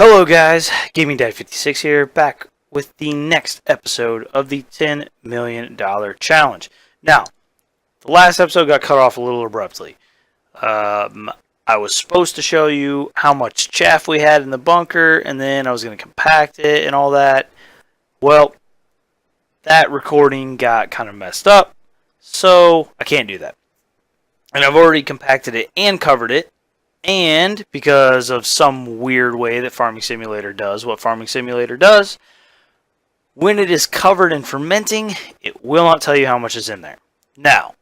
Hello guys, Gaming Dad 56 here, back with the next episode of the $10 million challenge. Now, the last episode got cut off a little abruptly. I was supposed to show you how much chaff we had in the bunker, and then I was going to compact it and all that. Well, that recording got kind of messed up, so I can't do that. And I've already compacted it and covered it. And because of some weird way that Farming Simulator does what Farming Simulator does, when it is covered in fermenting, it will not tell you how much is in there. Now,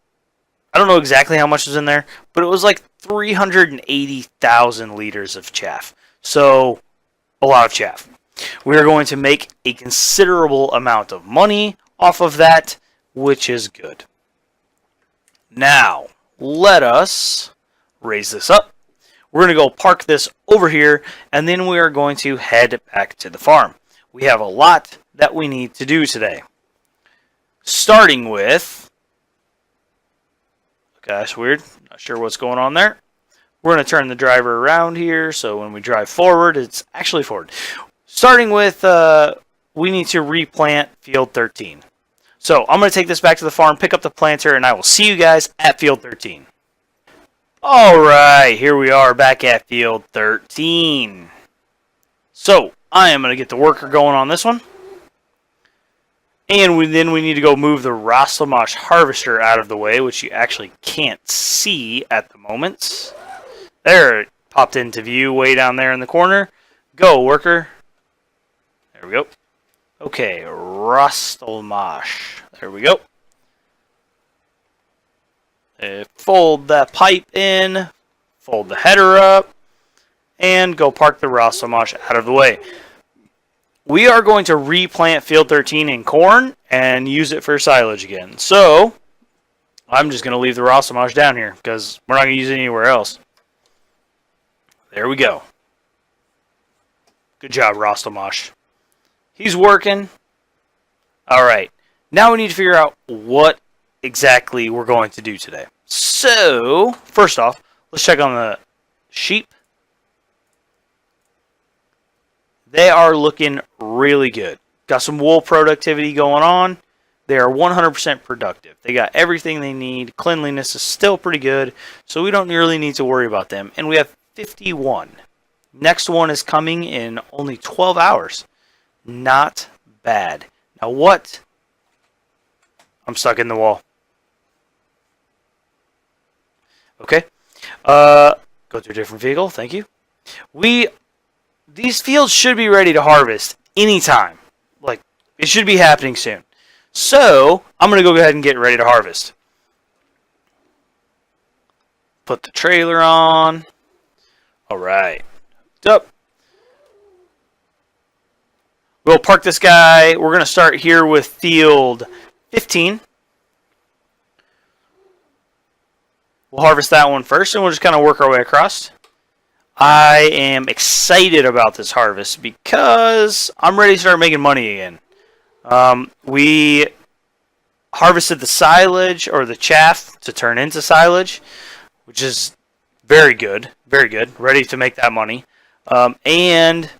I don't know exactly how much is in there, but it was like 380,000 liters of chaff. So, a lot of chaff. We are going to make a considerable amount of money off of that, which is good. Now, let us raise this up. We're going to go park this over here, and then we are going to head back to the farm. We have a lot that we need to do today. Starting with... Okay, that's weird. Not sure what's going on there. We're going to turn the driver around here, so when we drive forward, it's actually forward. Starting with, we need to replant field 13. So, I'm going to take this back to the farm, pick up the planter, and I will see you guys at field 13. Alright, here we are back at field 13. So, I am going to get the worker going on this one. And then we need to go move the Rostamash harvester out of the way, which you actually can't see at the moment. There, it popped into view way down there in the corner. Go, worker. There we go. Okay, Rostamash. There we go. Fold that pipe in, fold the header up, and go park the Rostamash out of the way. We are going to replant field 13 in corn and use it for silage again. So, I'm just going to leave the Rostamash down here because we're not going to use it anywhere else. There we go. Good job, Rostamash. He's working. Alright, now we need to figure out what exactly we're going to do today. So, first off, let's check on the sheep. They are looking really good. Got some wool productivity going on. They are 100% productive. They got everything they need. Cleanliness is still pretty good, so we don't really need to worry about them. And we have 51. Next one is coming in only 12 hours. Not bad. Now what? I'm stuck in the wall. Okay. Go to a different vehicle. Thank you. These fields should be ready to harvest anytime. Like, it should be happening soon. So, I'm going to go ahead and get ready to harvest. Put the trailer on. Alright. Up. We'll park this guy. We're going to start here with field 15. We'll harvest that one first, and we'll just kind of work our way across. I am excited about this harvest because I'm ready to start making money again. We harvested the silage, or the chaff, to turn into silage, which is very good. Very good. Ready to make that money. And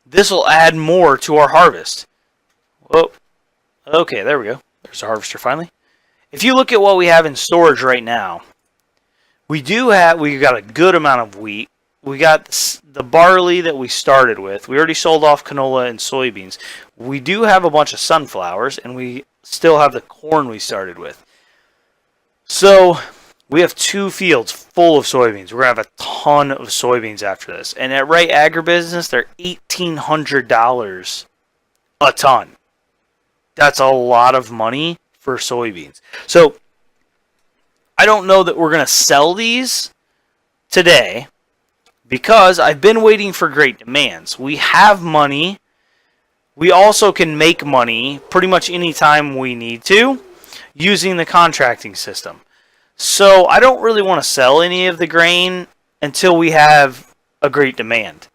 this will add more to our harvest. Whoa. Okay, there we go. There's the harvester finally. If you look at what we have in storage right now, we got a good amount of wheat. We got the barley that we started with. We already sold off canola and soybeans. We do have a bunch of sunflowers, and we still have the corn we started with. So, we have 2 fields full of soybeans. We're going to have a ton of soybeans after this. And at Wright Agribusiness, they're $1,800 a ton. That's a lot of money for soybeans. So, I don't know that we're going to sell these today because I've been waiting for great demands. We have money. We also can make money pretty much anytime we need to using the contracting system. So, I don't really want to sell any of the grain until we have a great demand.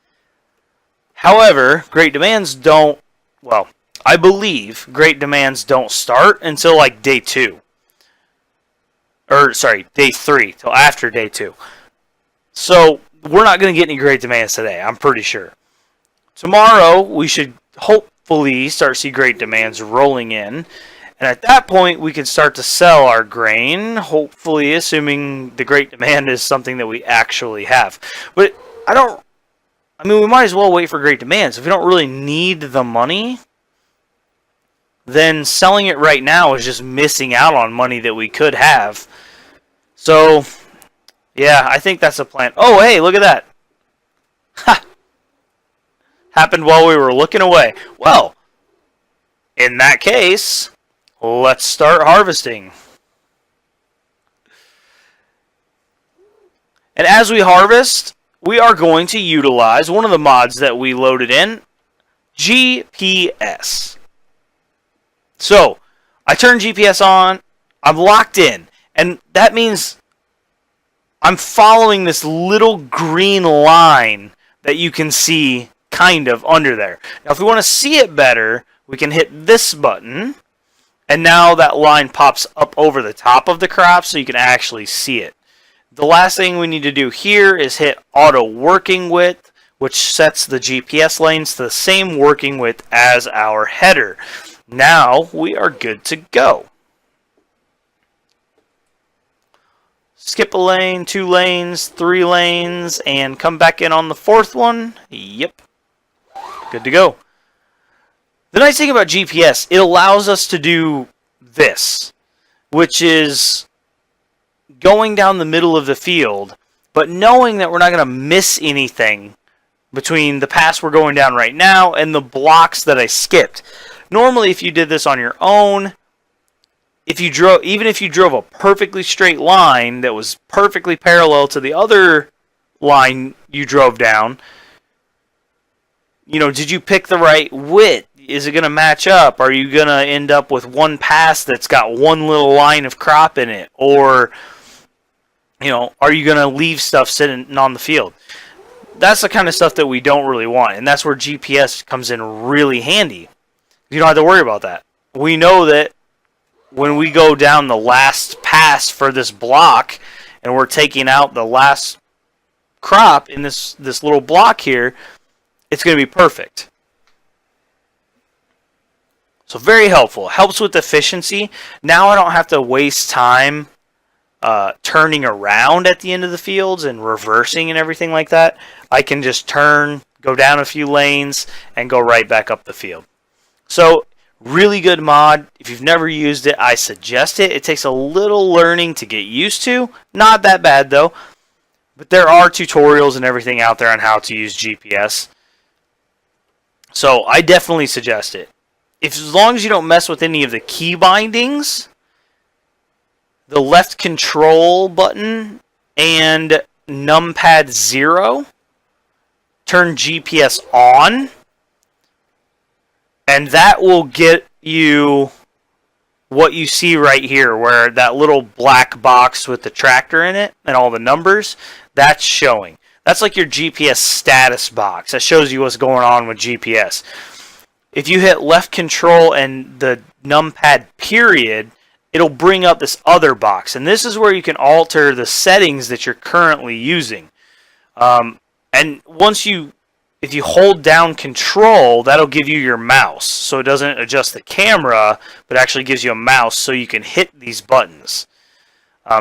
However, great demands don't, well, I believe great demands don't start until like day 2. Or, sorry, day 3, till after day 2. So, we're not going to get any great demands today, I'm pretty sure. Tomorrow, we should hopefully start to see great demands rolling in. And at that point, we can start to sell our grain, hopefully, assuming the great demand is something that we actually have. But we might as well wait for great demands. If we don't really need the money, then selling it right now is just missing out on money that we could have. So, yeah, I think that's the plan. Oh, hey, look at that. Ha! Happened while we were looking away. Well, in that case, let's start harvesting. And as we harvest, we are going to utilize one of the mods that we loaded in, GPS. So, I turn GPS on, I'm locked in, and that means I'm following this little green line that you can see kind of under there. Now, if we want to see it better, we can hit this button, and now that line pops up over the top of the crop so you can actually see it. The last thing we need to do here is hit auto working width, which sets the GPS lanes to the same working width as our header. Now we are good to go. Skip a lane, 2 lanes, 3 lanes, and come back in on the 4th one. Yep. Good to go. The nice thing about GPS, it allows us to do this, which is going down the middle of the field, but knowing that we're not going to miss anything between the pass we're going down right now and the blocks that I skipped. Normally, if you did this on your own, even if you drove a perfectly straight line that was perfectly parallel to the other line you drove down, did you pick the right width? Is it going to match up? Are you going to end up with one pass that's got one little line of crop in it? Or, are you going to leave stuff sitting on the field? That's the kind of stuff that we don't really want. And that's where GPS comes in really handy. You don't have to worry about that. We know that when we go down the last pass for this block and we're taking out the last crop in this little block here, it's going to be perfect. So very helpful. Helps with efficiency. Now I don't have to waste time turning around at the end of the fields and reversing and everything like that. I can just turn, go down a few lanes, and go right back up the field. So really good mod. If you've never used it, I suggest it. It takes a little learning to get used to. Not that bad though. But there are tutorials and everything out there on how to use GPS. So I definitely suggest it. As long as you don't mess with any of the key bindings, the left control button and numpad 0 turn GPS on, and that will get you what you see right here, where that little black box with the tractor in it and all the numbers, that's showing. That's like your GPS status box. That shows you what's going on with GPS. If you hit left control and the numpad period, it'll bring up this other box. And this is where you can alter the settings that you're currently using. And if you hold down control, that'll give you your mouse. So it doesn't adjust the camera, but actually gives you a mouse so you can hit these buttons.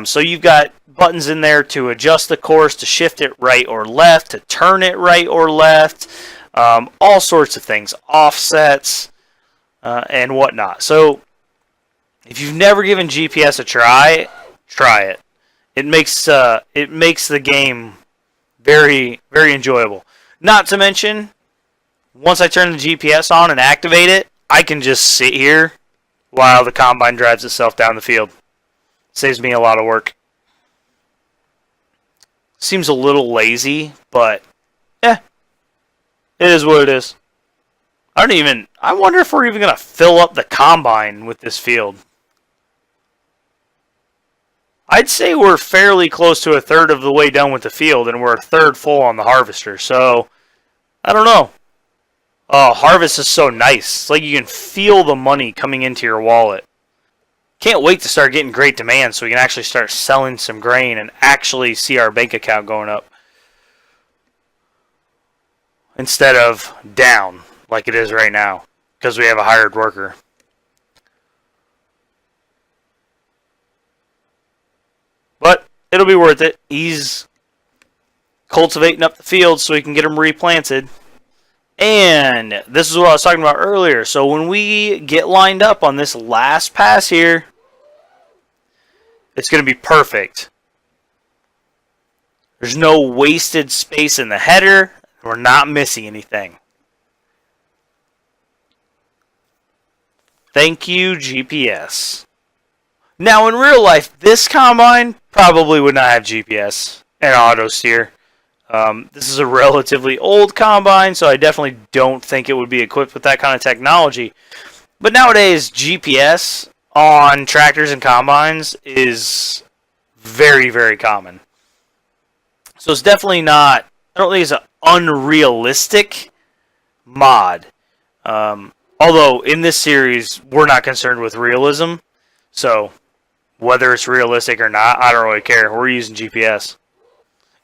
So you've got buttons in there to adjust the course, to shift it right or left, to turn it right or left. All sorts of things, offsets, and whatnot. So, if you've never given GPS a try it. It makes the game very, very enjoyable. Not to mention, once I turn the GPS on and activate it, I can just sit here while the combine drives itself down the field. Saves me a lot of work. Seems a little lazy, but it is what it is. I wonder if we're even going to fill up the combine with this field. I'd say we're fairly close to a third of the way done with the field, and we're a third full on the harvester. So, I don't know. Oh, harvest is so nice. It's like you can feel the money coming into your wallet. Can't wait to start getting great demand so we can actually start selling some grain and actually see our bank account going up. instead of down like it is right now because we have a hired worker. But it'll be worth it. He's cultivating up the field so we can get them replanted. And this is what I was talking about earlier. So when we get lined up on this last pass here, it's going to be perfect. There's no wasted space in the header. We're not missing anything. Thank you, GPS. Now, in real life, this combine probably would not have GPS and auto steer. This is a relatively old combine, so I definitely don't think it would be equipped with that kind of technology. But nowadays, GPS on tractors and combines is very, very common. So it's definitely not, I don't think it's an unrealistic mod. Although, in this series, we're not concerned with realism. So, whether it's realistic or not, I don't really care. We're using GPS.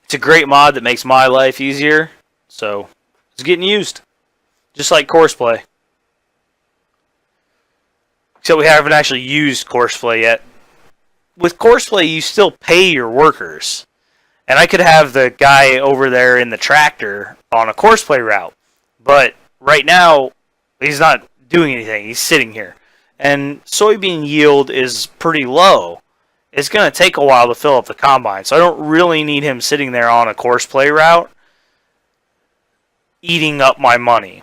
It's a great mod that makes my life easier. So, it's getting used. Just like Courseplay. Except we haven't actually used Courseplay yet. With Courseplay, you still pay your workers. And I could have the guy over there in the tractor on a Courseplay route. But right now, he's not doing anything. He's sitting here. And soybean yield is pretty low. It's going to take a while to fill up the combine. So I don't really need him sitting there on a Courseplay route eating up my money.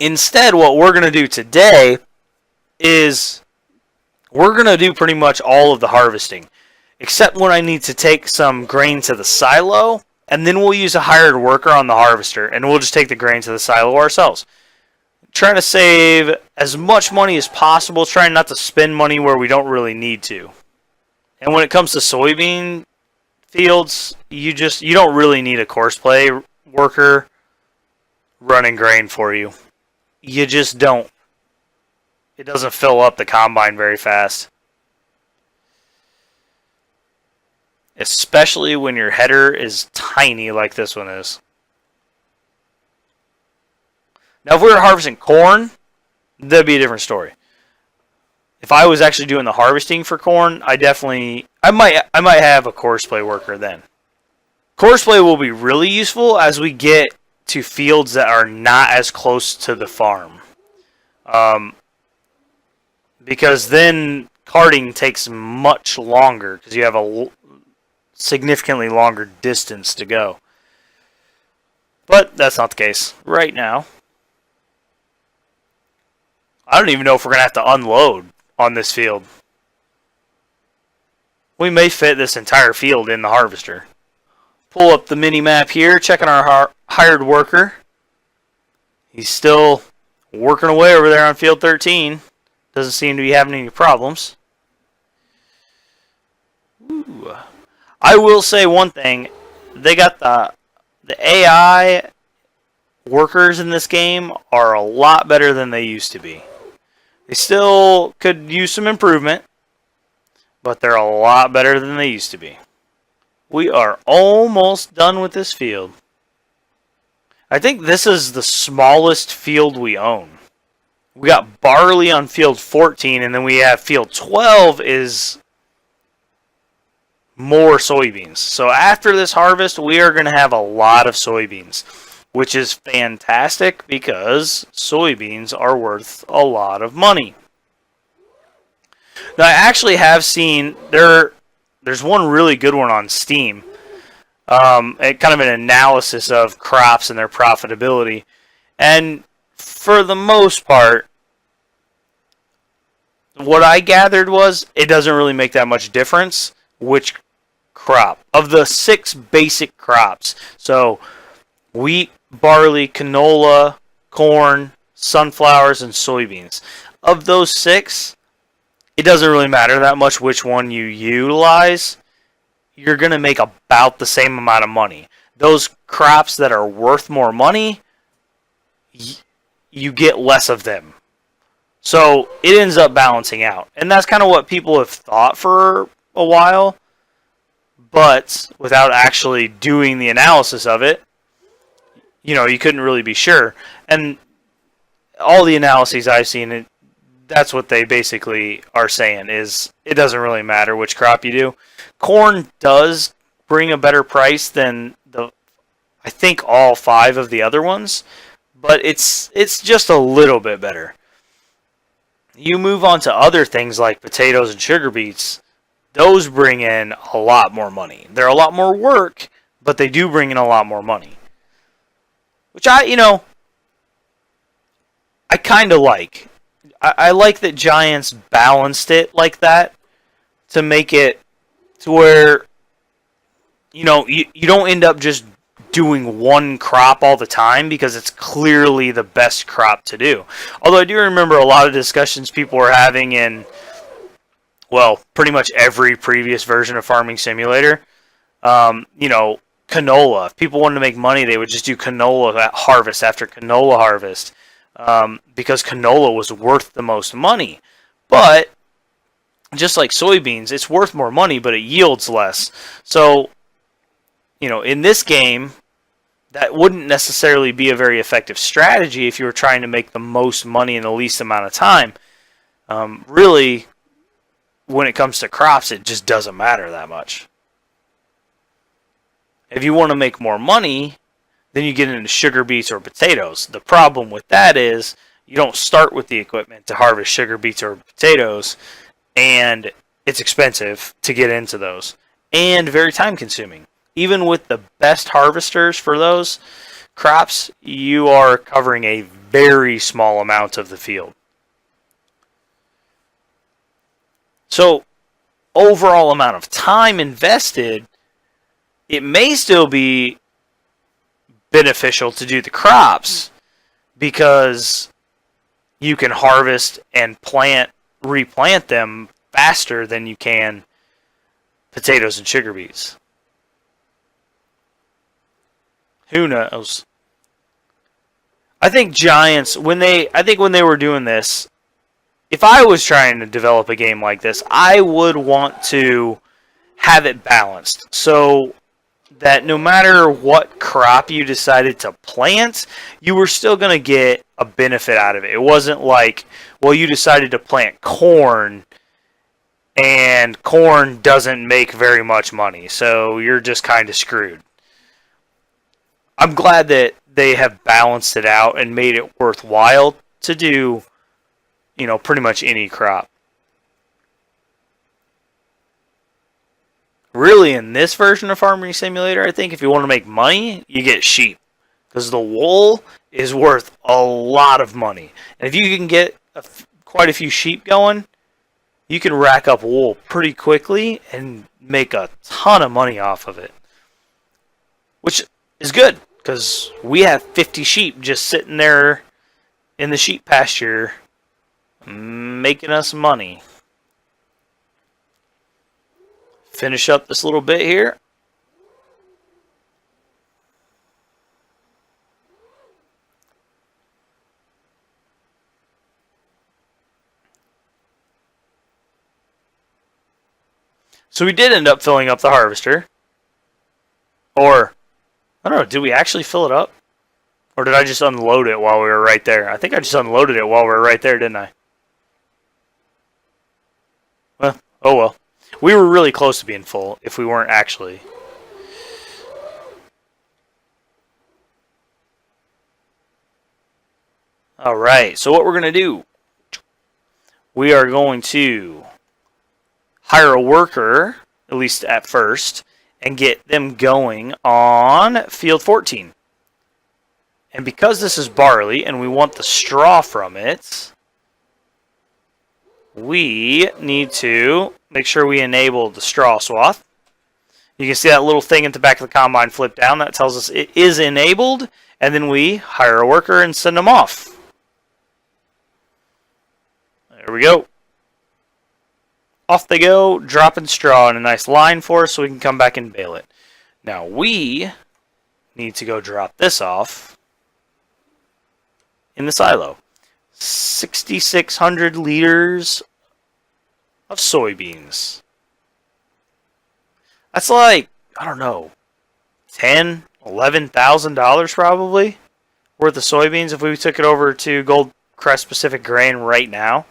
Instead, what we're going to do today is we're going to do pretty much all of the harvesting. Except when I need to take some grain to the silo, and then we'll use a hired worker on the harvester, and we'll just take the grain to the silo ourselves. Trying to save as much money as possible, trying not to spend money where we don't really need to. And when it comes to soybean fields, you don't really need a Courseplay worker running grain for you. You just don't. It doesn't fill up the combine very fast. Especially when your header is tiny like this one is. Now, if we were harvesting corn, that'd be a different story. If I was actually doing the harvesting for corn, I might have a Courseplay worker then. Courseplay will be really useful as we get to fields that are not as close to the farm. Because then carting takes much longer because you have a significantly longer distance to go. But that's not the case right now. I don't even know if we're going to have to unload on this field. We may fit this entire field in the harvester. Pull up the mini map here, checking our hired worker. He's still working away over there on field 13. Doesn't seem to be having any problems. Ooh. I will say one thing. They got the AI workers in this game are a lot better than they used to be. They still could use some improvement, but they're a lot better than they used to be. We are almost done with this field. I think this is the smallest field we own. We got barley on field 14, and then we have field 12 is more soybeans. So after this harvest, we are going to have a lot of soybeans, which is fantastic because soybeans are worth a lot of money. Now, I actually have seen there's one really good one on Steam. Kind of an analysis of crops and their profitability. And for the most part, what I gathered was it doesn't really make that much difference which crop. Of the 6 basic crops, so wheat, barley, canola, corn, sunflowers, and soybeans. Of those 6, it doesn't really matter that much which one you utilize. You're going to make about the same amount of money. Those crops that are worth more money, you get less of them. So it ends up balancing out. And that's kind of what people have thought for a while. but without actually doing the analysis of it, you couldn't really be sure. And all the analyses I've seen, that's what they basically are saying, is it doesn't really matter which crop you do. Corn does bring a better price than I think all 5 of the other ones, but it's just a little bit better. You move on to other things like potatoes and sugar beets, those bring in a lot more money. They're a lot more work, but they do bring in a lot more money. Which I kind of like. I like that Giants balanced it like that to make it to where, you don't end up just doing one crop all the time because it's clearly the best crop to do. Although I do remember a lot of discussions people were having in, well, pretty much every previous version of Farming Simulator. Canola. If people wanted to make money, they would just do canola harvest after canola harvest because canola was worth the most money. But just like soybeans, it's worth more money, but it yields less. So, in this game, that wouldn't necessarily be a very effective strategy if you were trying to make the most money in the least amount of time. Really, when it comes to crops, it just doesn't matter that much. If you want to make more money, then you get into sugar beets or potatoes. The problem with that is you don't start with the equipment to harvest sugar beets or potatoes, and it's expensive to get into those and very time consuming. Even with the best harvesters for those crops, you are covering a very small amount of the field. So, overall amount of time invested, it may still be beneficial to do the crops because you can harvest and replant them faster than you can potatoes and sugar beets. Who knows? I think Giants, when they were doing this, if I was trying to develop a game like this, I would want to have it balanced so that no matter what crop you decided to plant, you were still going to get a benefit out of it. It wasn't like, well, you decided to plant corn and corn doesn't make very much money, so you're just kind of screwed. I'm glad that they have balanced it out and made it worthwhile to do, pretty much any crop. Really, in this version of Farming Simulator, I think if you want to make money, you get sheep. Because the wool is worth a lot of money. And if you can get quite a few sheep going, you can rack up wool pretty quickly and make a ton of money off of it. Which is good, because we have 50 sheep just sitting there in the sheep pasture making us money. Finish up this little bit here. So we did end up filling up the harvester. Or, I don't know, did we actually fill it up? Or did I just unload it while we were right there? I think I just unloaded it while we were right there, didn't I? Well, oh well. We were really close to being full if we weren't actually. Alright, so what we're going to do, we are going to hire a worker, at least at first, and get them going on field 14. And because this is barley and we want the straw from it, we need to make sure we enable the straw swath. You can see that little thing at the back of the combine flip down. That tells us it is enabled. And then we hire a worker and send them off. There we go. Off they go, dropping straw in a nice line for us so we can come back and bale it. Now we need to go drop this off in the silo. 6,600 liters of soybeans. That's like, I don't know, $11,000 probably worth of soybeans if we took it over to Gold Crest Pacific Grain right now.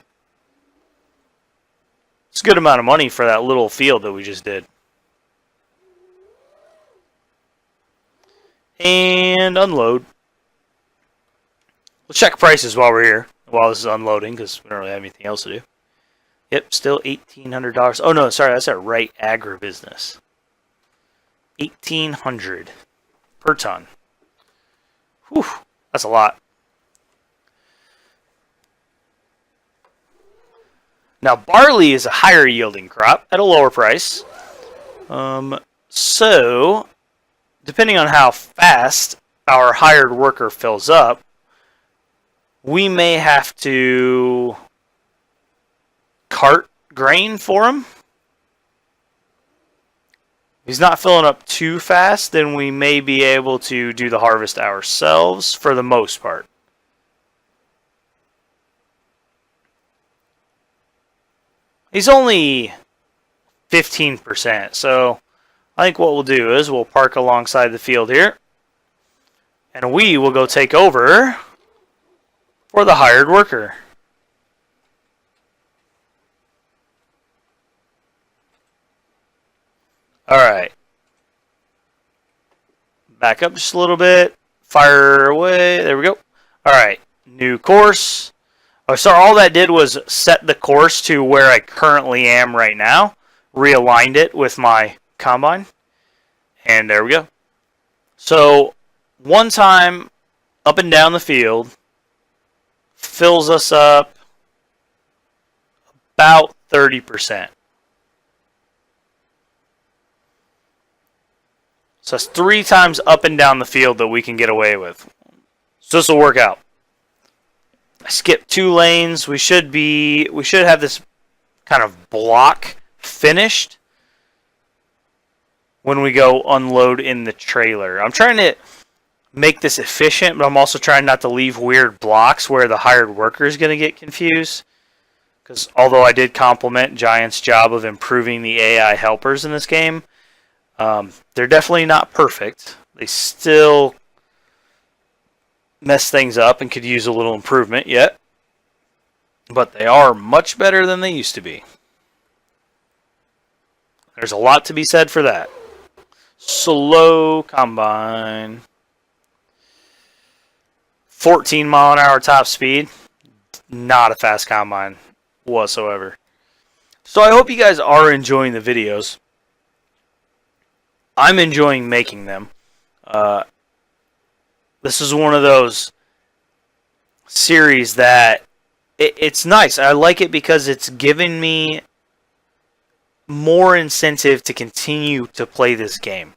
It's a good amount of money for that little field that we just did. And unload. Let's check prices while we're here, while this is unloading, because we don't really have anything else to do. Yep, still $1,800. Oh no, sorry, that's at Right Agribusiness. $1,800 per ton. Whew, that's a lot. Now, barley is a higher yielding crop at a lower price. So, depending on how fast our hired worker fills up, we may have to cart grain for him. If he's not filling up too fast, then we may be able to do the harvest ourselves for the most part. He's only 15%, so I think what we'll do is we'll park alongside the field here, and we will go take over for the hired worker. Alright. Back up just a little bit. Fire away. There we go. Alright. New course. Oh, so all that did was set the course to where I currently am right now. Realigned it with my combine. And there we go. So, one time up and down the field fills us up about 30%. So that's 3 times up and down the field that we can get away with. So this will work out. I skipped 2 lanes. We should have this kind of block finished when we go unload in the trailer. I'm trying to make this efficient, but I'm also trying not to leave weird blocks where the hired worker is going to get confused. Because although I did compliment Giant's job of improving the AI helpers in this game, they're definitely not perfect. They still mess things up and could use a little improvement yet. But they are much better than they used to be. There's a lot to be said for that. Slow combine. 14 mile an hour top speed. Not a fast combine whatsoever. So I hope you guys are enjoying the videos. I'm enjoying making them. This is one of those series that it's nice. I like it because it's given me more incentive to continue to play this game.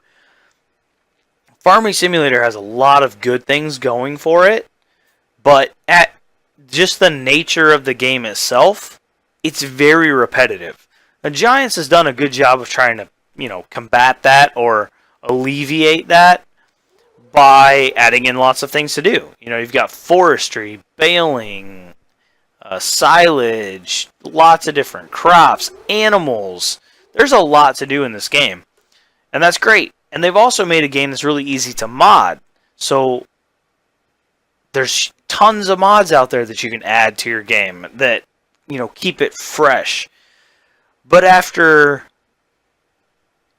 Farming Simulator has a lot of good things going for it, but at just the nature of the game itself, it's very repetitive. The Giants has done a good job of trying to, combat that or alleviate that by adding in lots of things to do. You've got forestry, baling, silage, lots of different crops, animals. There's a lot to do in this game, and that's great. And they've also made a game that's really easy to mod. So there's tons of mods out there that you can add to your game that, keep it fresh. But after,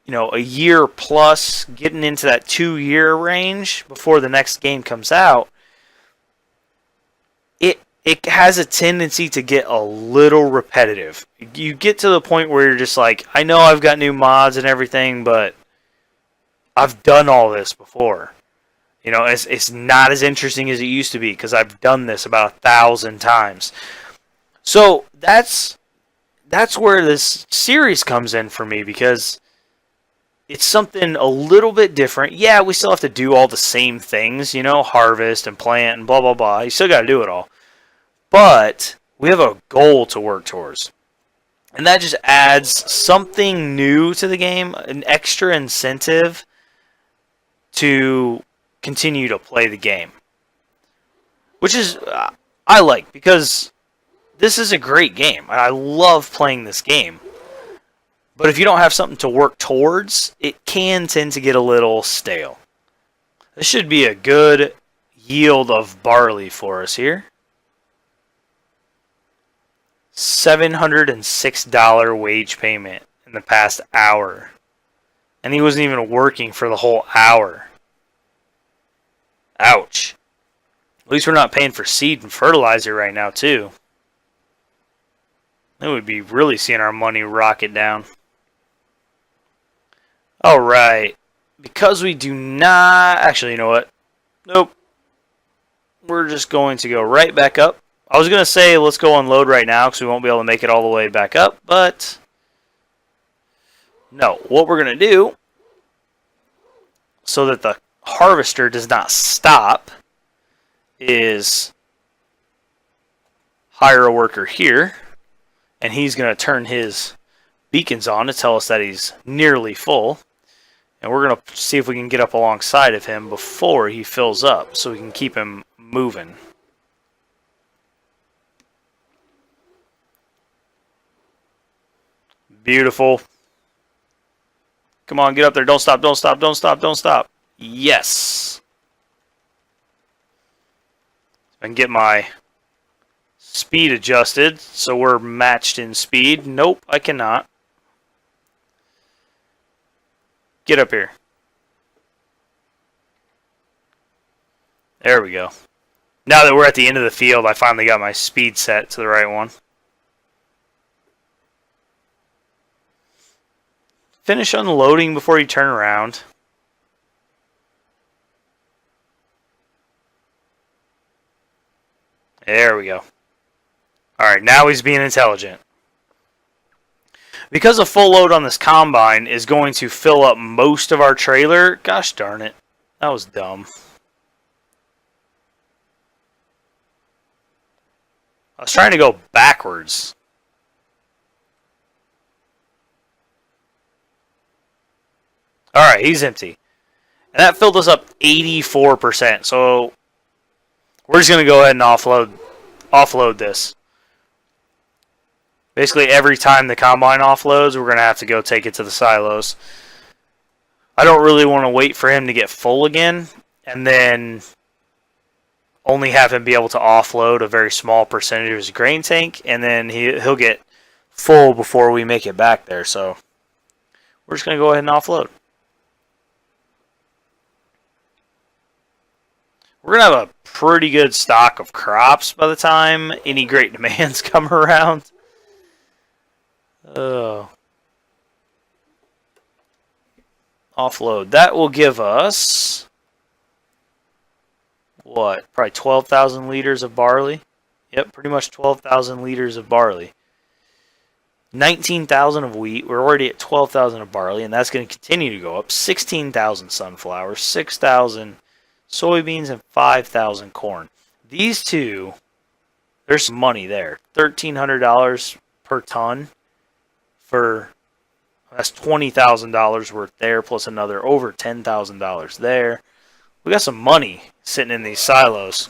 a year plus, getting into that 2-year range before the next game comes out, it has a tendency to get a little repetitive. You get to the point where you're just like, I know I've got new mods and everything, but I've done all this before. It's not as interesting as it used to be because I've done this about 1,000 times. So that's where this series comes in for me, because it's something a little bit different. Yeah, we still have to do all the same things, harvest and plant and blah, blah, blah. You still got to do it all. But we have a goal to work towards. And that just adds something new to the game, an extra incentive to continue to play the game. Which is, I like, because this is a great game. And I love playing this game. But if you don't have something to work towards, it can tend to get a little stale. This should be a good yield of barley for us here. $706 wage payment in the past hour. And he wasn't even working for the whole hour. Ouch. At least we're not paying for seed and fertilizer right now, too. Then we'd be really seeing our money rocket down. Alright. Because we do not... Actually, you know what? Nope. We're just going to go right back up. I was going to say let's go unload right now because we won't be able to make it all the way back up. But no. What we're going to do so that the harvester does not stop is hire a worker here. And he's going to turn his beacons on to tell us that he's nearly full. And we're going to see if we can get up alongside of him before he fills up so we can keep him moving. Beautiful. Come on, get up there. Don't stop, don't stop, don't stop, don't stop. Yes. I can get my speed adjusted so we're matched in speed. Nope, I cannot. Get up here. There we go. Now that we're at the end of the field, I finally got my speed set to the right one. Finish unloading before you turn around. There we go. Alright, now he's being intelligent. Because a full load on this combine is going to fill up most of our trailer, gosh darn it, that was dumb. I was trying to go backwards. Alright, he's empty. And that filled us up 84%, so we're just going to go ahead and offload this. Basically, every time the combine offloads, we're going to have to go take it to the silos. I don't really want to wait for him to get full again, and then only have him be able to offload a very small percentage of his grain tank, and then he'll get full before we make it back there. So we're just going to go ahead and offload. We're going to have a pretty good stock of crops by the time any great demands come around. Offload. That will give us, what, probably 12,000 liters of barley? Yep, pretty much 12,000 liters of barley. 19,000 of wheat. We're already at 12,000 of barley, and that's going to continue to go up. 16,000 sunflowers, 6,000 soybeans, and 5,000 corn. These two, there's some money there. $1,300 per ton. That's $20,000 worth there, plus another over $10,000 there. We got some money sitting in these silos.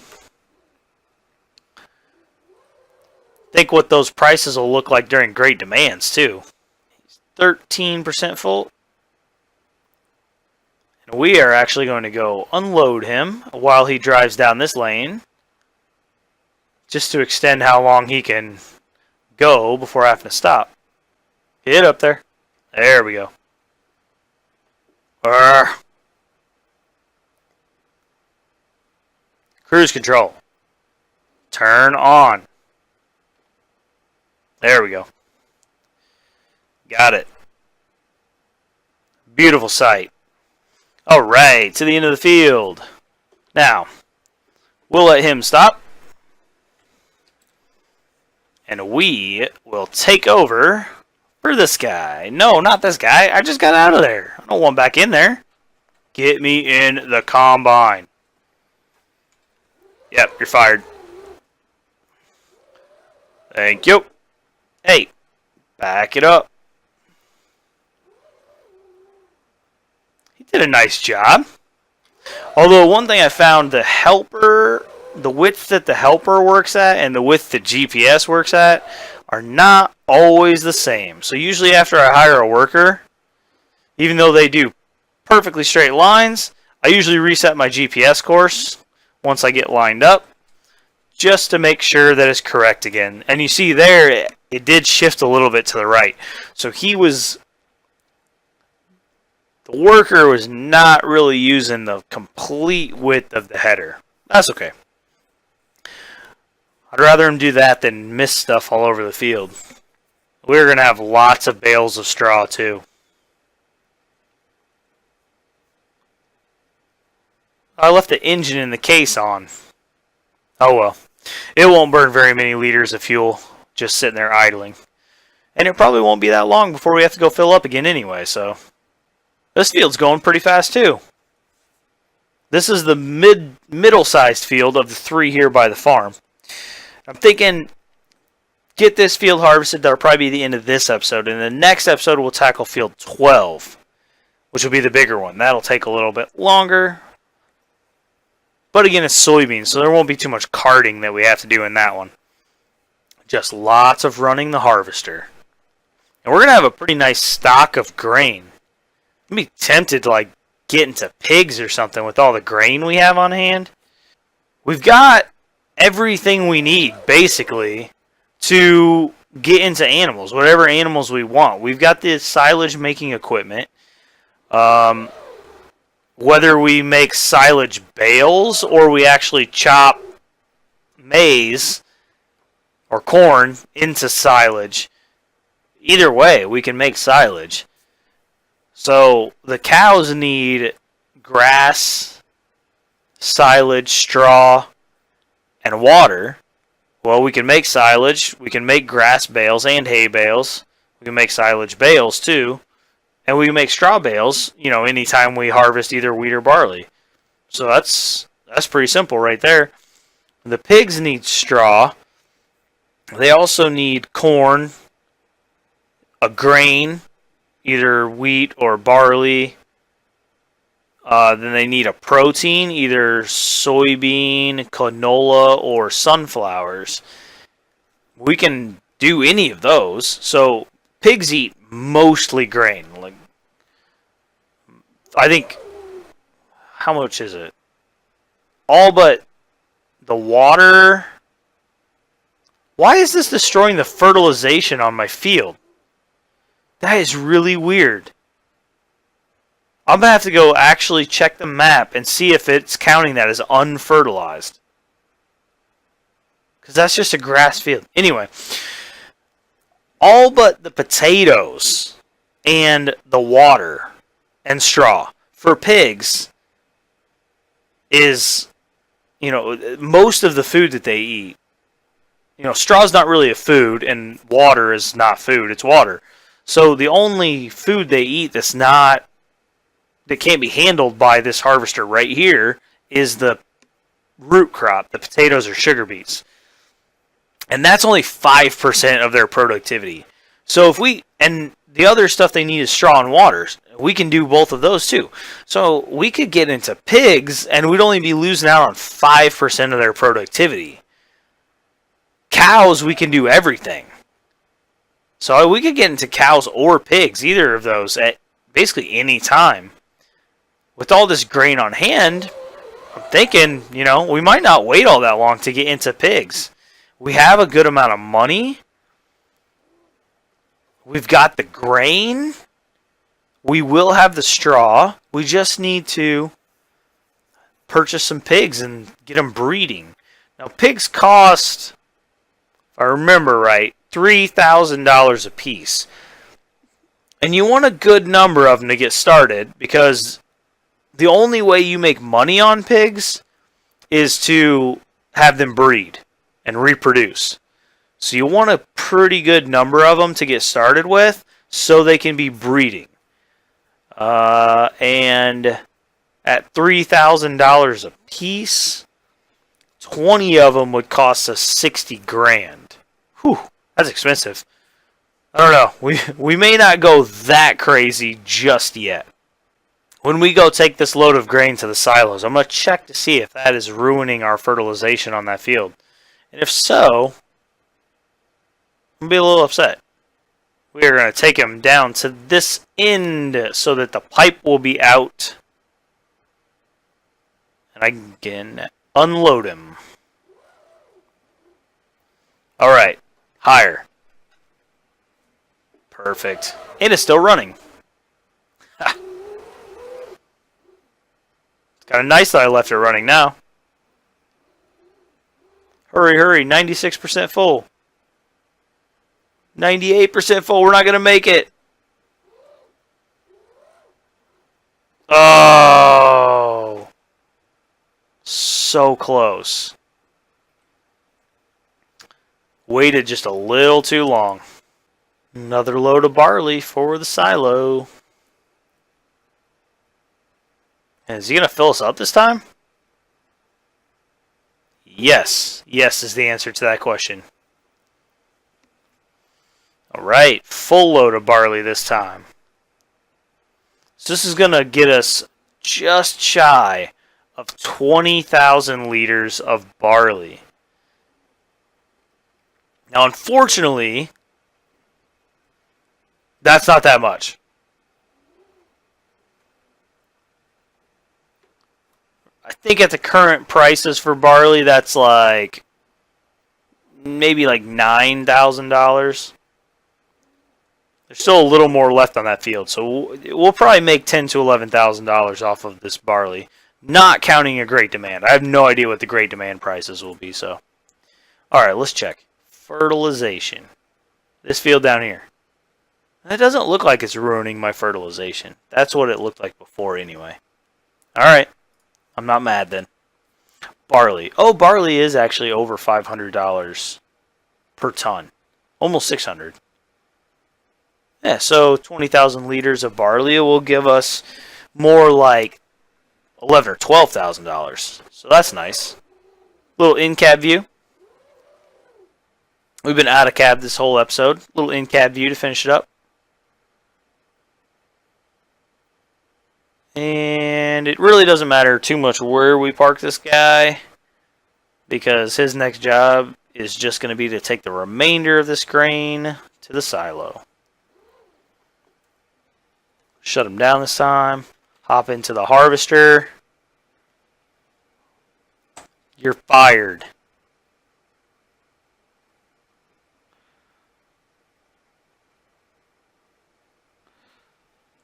Think what those prices will look like during great demands too. 13% full. And we are actually going to go unload him while he drives down this lane, just to extend how long he can go before having to stop. Get up there. There we go. Cruise control. Turn on. There we go. Got it. Beautiful sight. Alright, to the end of the field. Now, we'll let him stop. And we will take over for this guy. No, not this guy. I just got out of there. I don't want back in there. Get me in the combine. Yep, you're fired. Thank you. Hey, back it up. He did a nice job. Although one thing I found, the helper, the width that the helper works at and the width the GPS works at are not always the same. So usually after I hire a worker, even though they do perfectly straight lines, I usually reset my GPS course once I get lined up, just to make sure that it's correct again. And you see there, it did shift a little bit to the right. So the worker was not really using the complete width of the header. That's okay. I'd rather him do that than miss stuff all over the field. We're going to have lots of bales of straw too. I left the engine in the case on. Oh well. It won't burn very many liters of fuel just sitting there idling. And it probably won't be that long before we have to go fill up again anyway, so. This field's going pretty fast too. This is the middle-sized field of the 3 here by the farm. I'm thinking, get this field harvested. That'll probably be the end of this episode. And the next episode, we'll tackle field 12, which will be the bigger one. That'll take a little bit longer. But again, it's soybeans, so there won't be too much carting that we have to do in that one. Just lots of running the harvester. And we're going to have a pretty nice stock of grain. I'm be tempted to like get into pigs or something with all the grain we have on hand. We've got everything we need, basically, to get into animals, whatever animals we want. We've got the silage making equipment. Whether we make silage bales or we actually chop maize or corn into silage, either way, we can make silage. So the cows need grass, silage, straw, and water. Well, we can make silage, we can make grass bales and hay bales, we can make silage bales too, and we can make straw bales, anytime we harvest either wheat or barley. So that's pretty simple right there. The pigs need straw. They also need corn, a grain, either wheat or barley. Then they need a protein, either soybean, canola, or sunflowers. We can do any of those. So pigs eat mostly grain. Like, I think, how much is it? All but the water. Why is this destroying the fertilization on my field? That is really weird. I'm going to have to go actually check the map and see if it's counting that as unfertilized. Because that's just a grass field. Anyway, all but the potatoes and the water and straw for pigs is, most of the food that they eat. Straw is not really a food, and water is not food, it's water. So the only food they eat that can't be handled by this harvester right here is the root crop, the potatoes or sugar beets. And that's only 5% of their productivity. So and the other stuff they need is straw and water. We can do both of those too. So we could get into pigs and we'd only be losing out on 5% of their productivity. Cows, we can do everything. So we could get into cows or pigs, either of those, at basically any time. With all this grain on hand, I'm thinking, we might not wait all that long to get into pigs. We have a good amount of money. We've got the grain. We will have the straw. We just need to purchase some pigs and get them breeding. Now, pigs cost, if I remember right, $3,000 a piece. And you want a good number of them to get started, because the only way you make money on pigs is to have them breed and reproduce. So you want a pretty good number of them to get started with so they can be breeding. And at $3,000 a piece, 20 of them would cost us 60 grand. Whew, that's expensive. I don't know. We may not go that crazy just yet. When we go take this load of grain to the silos, I'm going to check to see if that is ruining our fertilization on that field. And if so, I'm going to be a little upset. We are going to take him down to this end so that the pipe will be out. And I can unload him. Alright. Higher. Perfect. And it's still running. It's kind of nice that I left it running now. Hurry, hurry. 96% full. 98% full. We're not going to make it. Oh. So close. Waited just a little too long. Another load of barley for the silo. And is he going to fill us up this time? Yes. Yes is the answer to that question. Alright, full load of barley this time. So this is going to get us just shy of 20,000 liters of barley. Now, unfortunately, that's not that much. I think at the current prices for barley, that's like maybe like $9,000. There's still a little more left on that field, so we'll probably make $10,000 to $11,000 off of this barley, not counting a great demand. I have no idea what the great demand prices will be. So, all right, let's check fertilization. This field down here. That doesn't look like it's ruining my fertilization. That's what it looked like before, anyway. All right, I'm not mad then. Barley. Oh, barley is actually over $500 per ton, almost $600. Yeah, so 20,000 liters of barley will give us more like $11,000 or $12,000. So that's nice. Little in-cab view. We've been out of cab this whole episode. Little in-cab view to finish it up. And it really doesn't matter too much where we park this guy, because his next job is just going to be to take the remainder of this grain to the silo. Shut him down this time. Hop into the harvester. You're fired.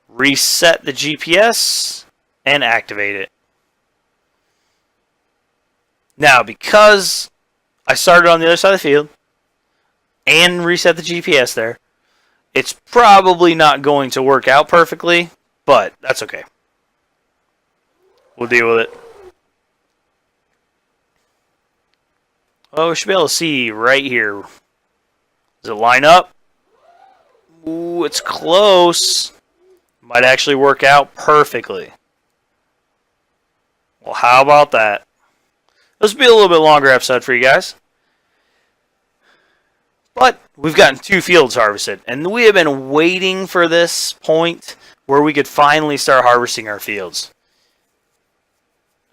Reset the GPS and activate it. Now, because I started on the other side of the field and reset the GPS there, it's probably not going to work out perfectly, but that's okay. We'll deal with it. Oh, we should be able to see right here. Does it line up? Ooh, it's close. Might actually work out perfectly. Well, how about that? This will be a little bit longer episode for you guys. But we've gotten 2 fields harvested, and we have been waiting for this point where we could finally start harvesting our fields.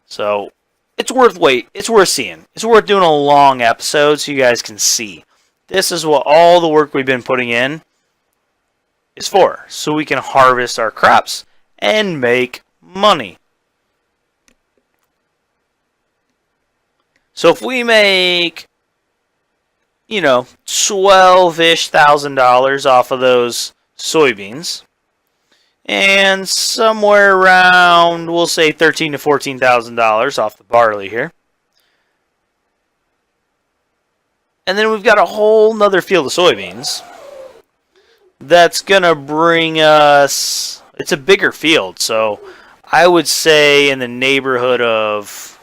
So it's worth It's worth seeing. It's worth doing a long episode so you guys can see. This is what all the work we've been putting in is for, so we can harvest our crops and make money. So if we make, you know, $12,000-ish off of those soybeans, and somewhere around, we'll say $13,000 to $14,000 off the barley here, and then we've got a whole nother field of soybeans. That's going to bring us, it's a bigger field, so I would say in the neighborhood of,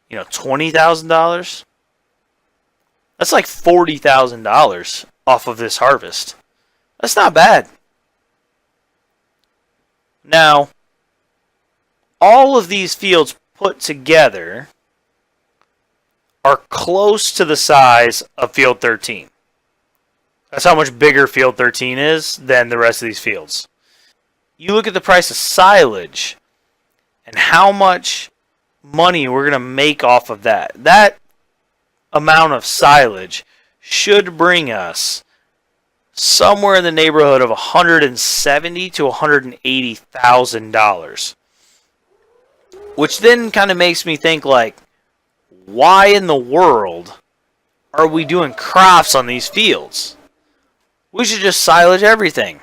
you know, $20,000. That's like $40,000 off of this harvest. That's not bad. Now, all of these fields put together are close to the size of Field 13. That's how much bigger Field 13 is than the rest of these fields. You look at the price of silage and how much money we're going to make off of that. That amount of silage should bring us somewhere in the neighborhood of $170,000 to $180,000. Which then kind of makes me think, like, why in the world are we doing crops on these fields? We should just silage everything.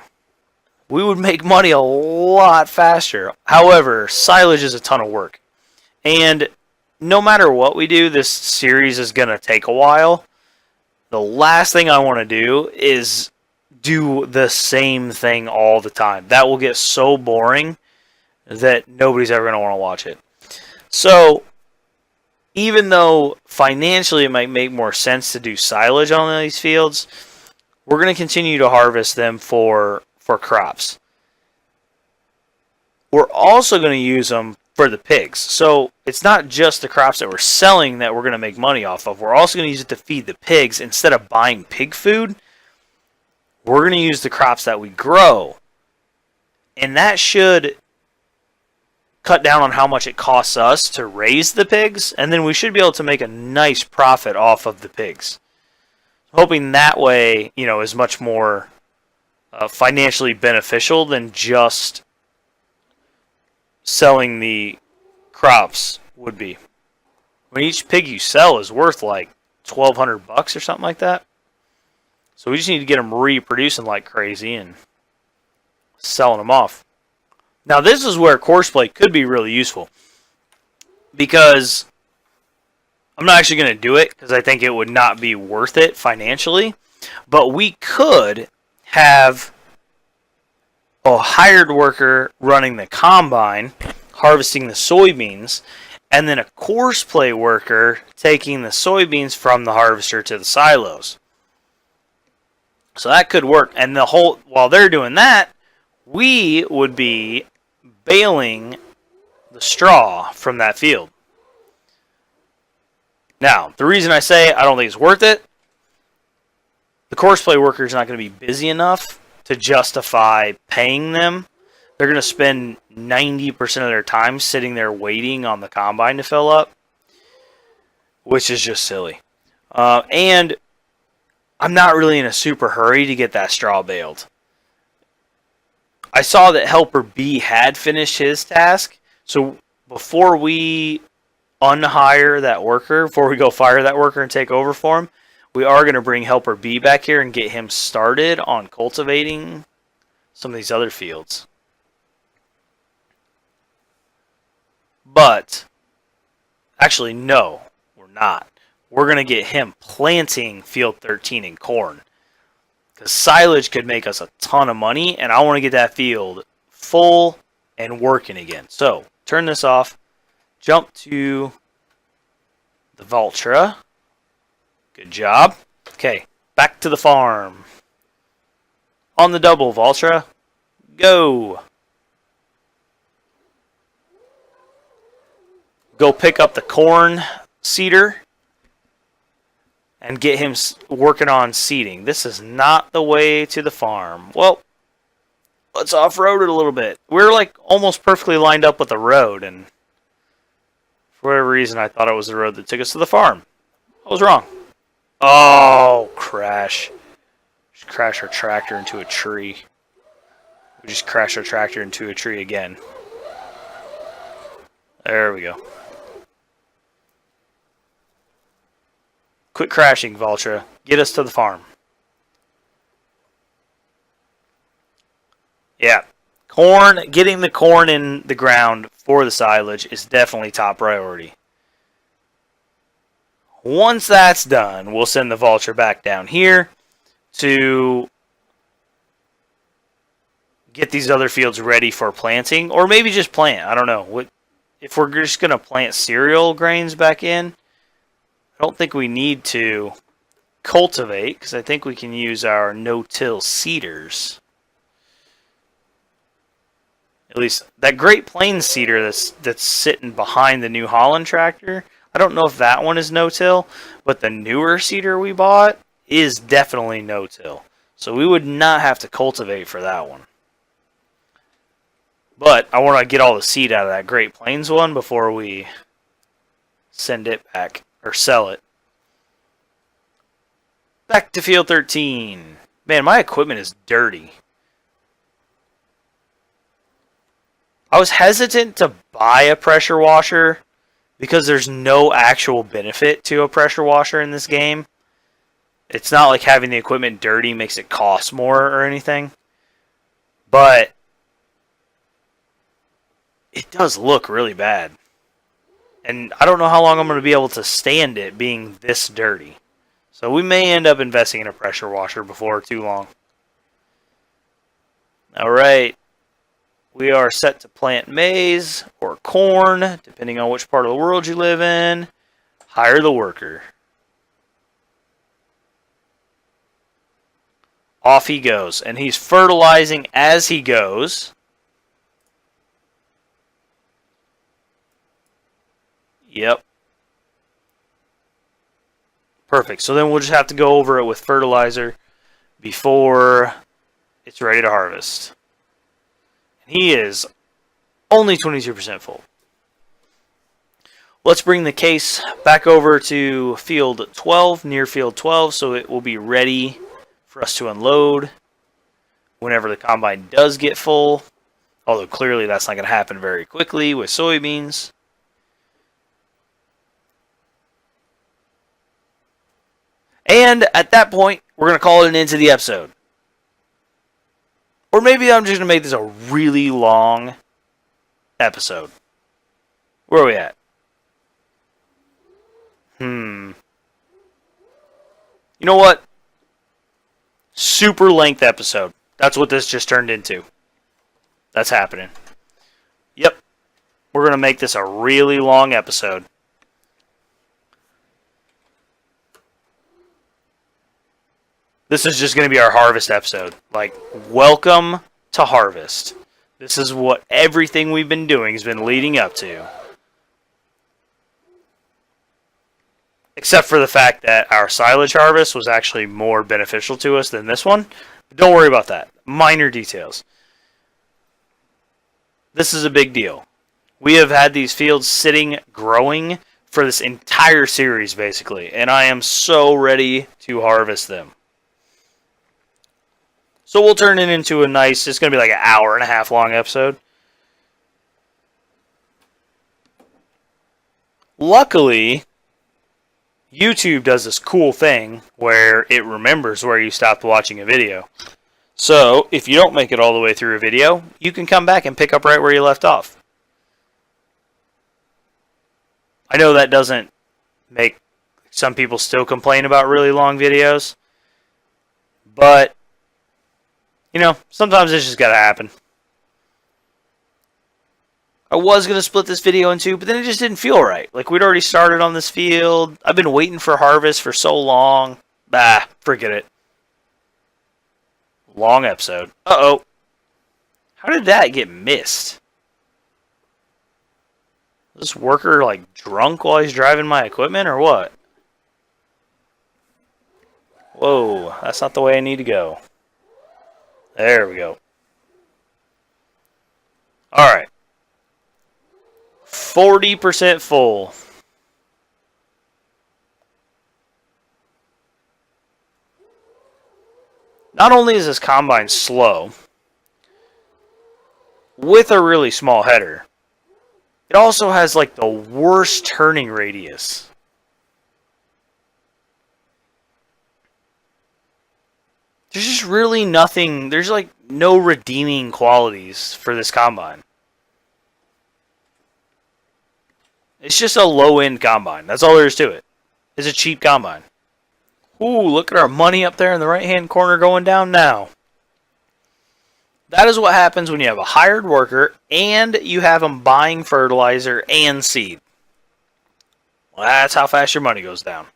We would make money a lot faster. However, silage is a ton of work. And no matter what we do, this series is going to take a while. The last thing I want to do is do the same thing all the time. That will get so boring that nobody's ever going to want to watch it. So, even though financially it might make more sense to do silage on these fields, we're going to continue to harvest them for crops. We're also going to use them for the pigs. So it's not just the crops that we're selling that we're going to make money off of. We're also going to use it to feed the pigs. Instead of buying pig food, we're going to use the crops that we grow. And that should cut down on how much it costs us to raise the pigs. And then we should be able to make a nice profit off of the pigs. Hoping that way, is much more financially beneficial than just selling the crops would be. When each pig you sell is worth like $1,200 or something like that. So we just need to get them reproducing like crazy and selling them off. Now this is where Courseplay could be really useful, because I'm not actually going to do it because I think it would not be worth it financially. But we could have a hired worker running the combine, harvesting the soybeans, and then a Courseplay worker taking the soybeans from the harvester to the silos. So that could work. And while they're doing that, we would be baling the straw from that field. Now, the reason I say I don't think it's worth it, the Courseplay worker is not going to be busy enough to justify paying them. They're going to spend 90% of their time sitting there waiting on the combine to fill up, which is just silly. And I'm not really in a super hurry to get that straw baled. I saw that Helper B had finished his task, so before we unhire that worker, before we go fire that worker and take over for him, we are going to bring Helper B back here and get him started on cultivating some of these other fields. But, actually, no, we're not. We're going to get him planting field 13 in corn. Because silage could make us a ton of money, and I want to get that field full and working again. So, turn this off. Jump to the Valtra. Good job. Okay, back to the farm. On the double, Valtra. Go. Go pick up the corn seeder and get him working on seeding. This is not the way to the farm. Well, let's off-road it a little bit. We're like almost perfectly lined up with the road, and for whatever reason I thought it was the road that took us to the farm. I was wrong. Oh, crash. Just crash our tractor into a tree. We just crashed our tractor into a tree again. There we go. Quit crashing, Valtra. Get us to the farm. Yeah. Corn, getting the corn in the ground for the silage is definitely top priority. Once that's done, we'll send the Valtra back down here to get these other fields ready for planting, or maybe just plant. I don't know. If we're just going to plant cereal grains back in, I don't think we need to cultivate, because I think we can use our no-till seeders. At least that Great Plains seeder that's sitting behind the New Holland tractor, I don't know if that one is no-till, but the newer seeder we bought is definitely no-till. So we would not have to cultivate for that one. But I want to get all the seed out of that Great Plains one before we send it back or sell it. Back to field 13. Man, my equipment is dirty. I was hesitant to buy a pressure washer because there's no actual benefit to a pressure washer in this game. It's not like having the equipment dirty makes it cost more or anything. But it does look really bad. And I don't know how long I'm going to be able to stand it being this dirty. So we may end up investing in a pressure washer before too long. Alright. We are set to plant maize or corn, depending on which part of the world you live in. Hire the worker. Off he goes. And he's fertilizing as he goes. Yep. Perfect. So then we'll just have to go over it with fertilizer before it's ready to harvest. He is only 22% full. Let's bring the case back over to field 12, near field 12, so it will be ready for us to unload whenever the combine does get full. Although clearly that's not going to happen very quickly with soybeans. And at that point, we're going to call it an end to the episode. Or maybe I'm just going to make this a really long episode. Where are we at? You know what? Super length episode. That's what this just turned into. That's happening. Yep. We're going to make this a really long episode. This is just going to be our harvest episode. Like, welcome to harvest. This is what everything we've been doing has been leading up to. Except for the fact that our silage harvest was actually more beneficial to us than this one. But don't worry about that. Minor details. This is a big deal. We have had these fields sitting, growing for this entire series, basically. And I am so ready to harvest them. So we'll turn it into a nice, it's going to be like an hour and a half long episode. Luckily, YouTube does this cool thing where it remembers where you stopped watching a video. So if you don't make it all the way through a video, you can come back and pick up right where you left off. I know that doesn't make some people still complain about really long videos, but you know, sometimes it's just got to happen. I was going to split this video in two, but then it just didn't feel right. Like, we'd already started on this field. I've been waiting for harvest for so long. Forget it. Long episode. Uh-oh. How did that get missed? Was this worker, like, drunk while he's driving my equipment, or what? Whoa, that's not the way I need to go. There we go. Alright. 40% full. Not only is this combine slow, with a really small header, it also has like the worst turning radius. There's just really nothing, there's like no redeeming qualities for this combine. It's just a low-end combine. That's all there is to it. It's a cheap combine. Ooh, look at our money up there in the right-hand corner going down now. That is what happens when you have a hired worker and you have them buying fertilizer and seed. Well, that's how fast your money goes down.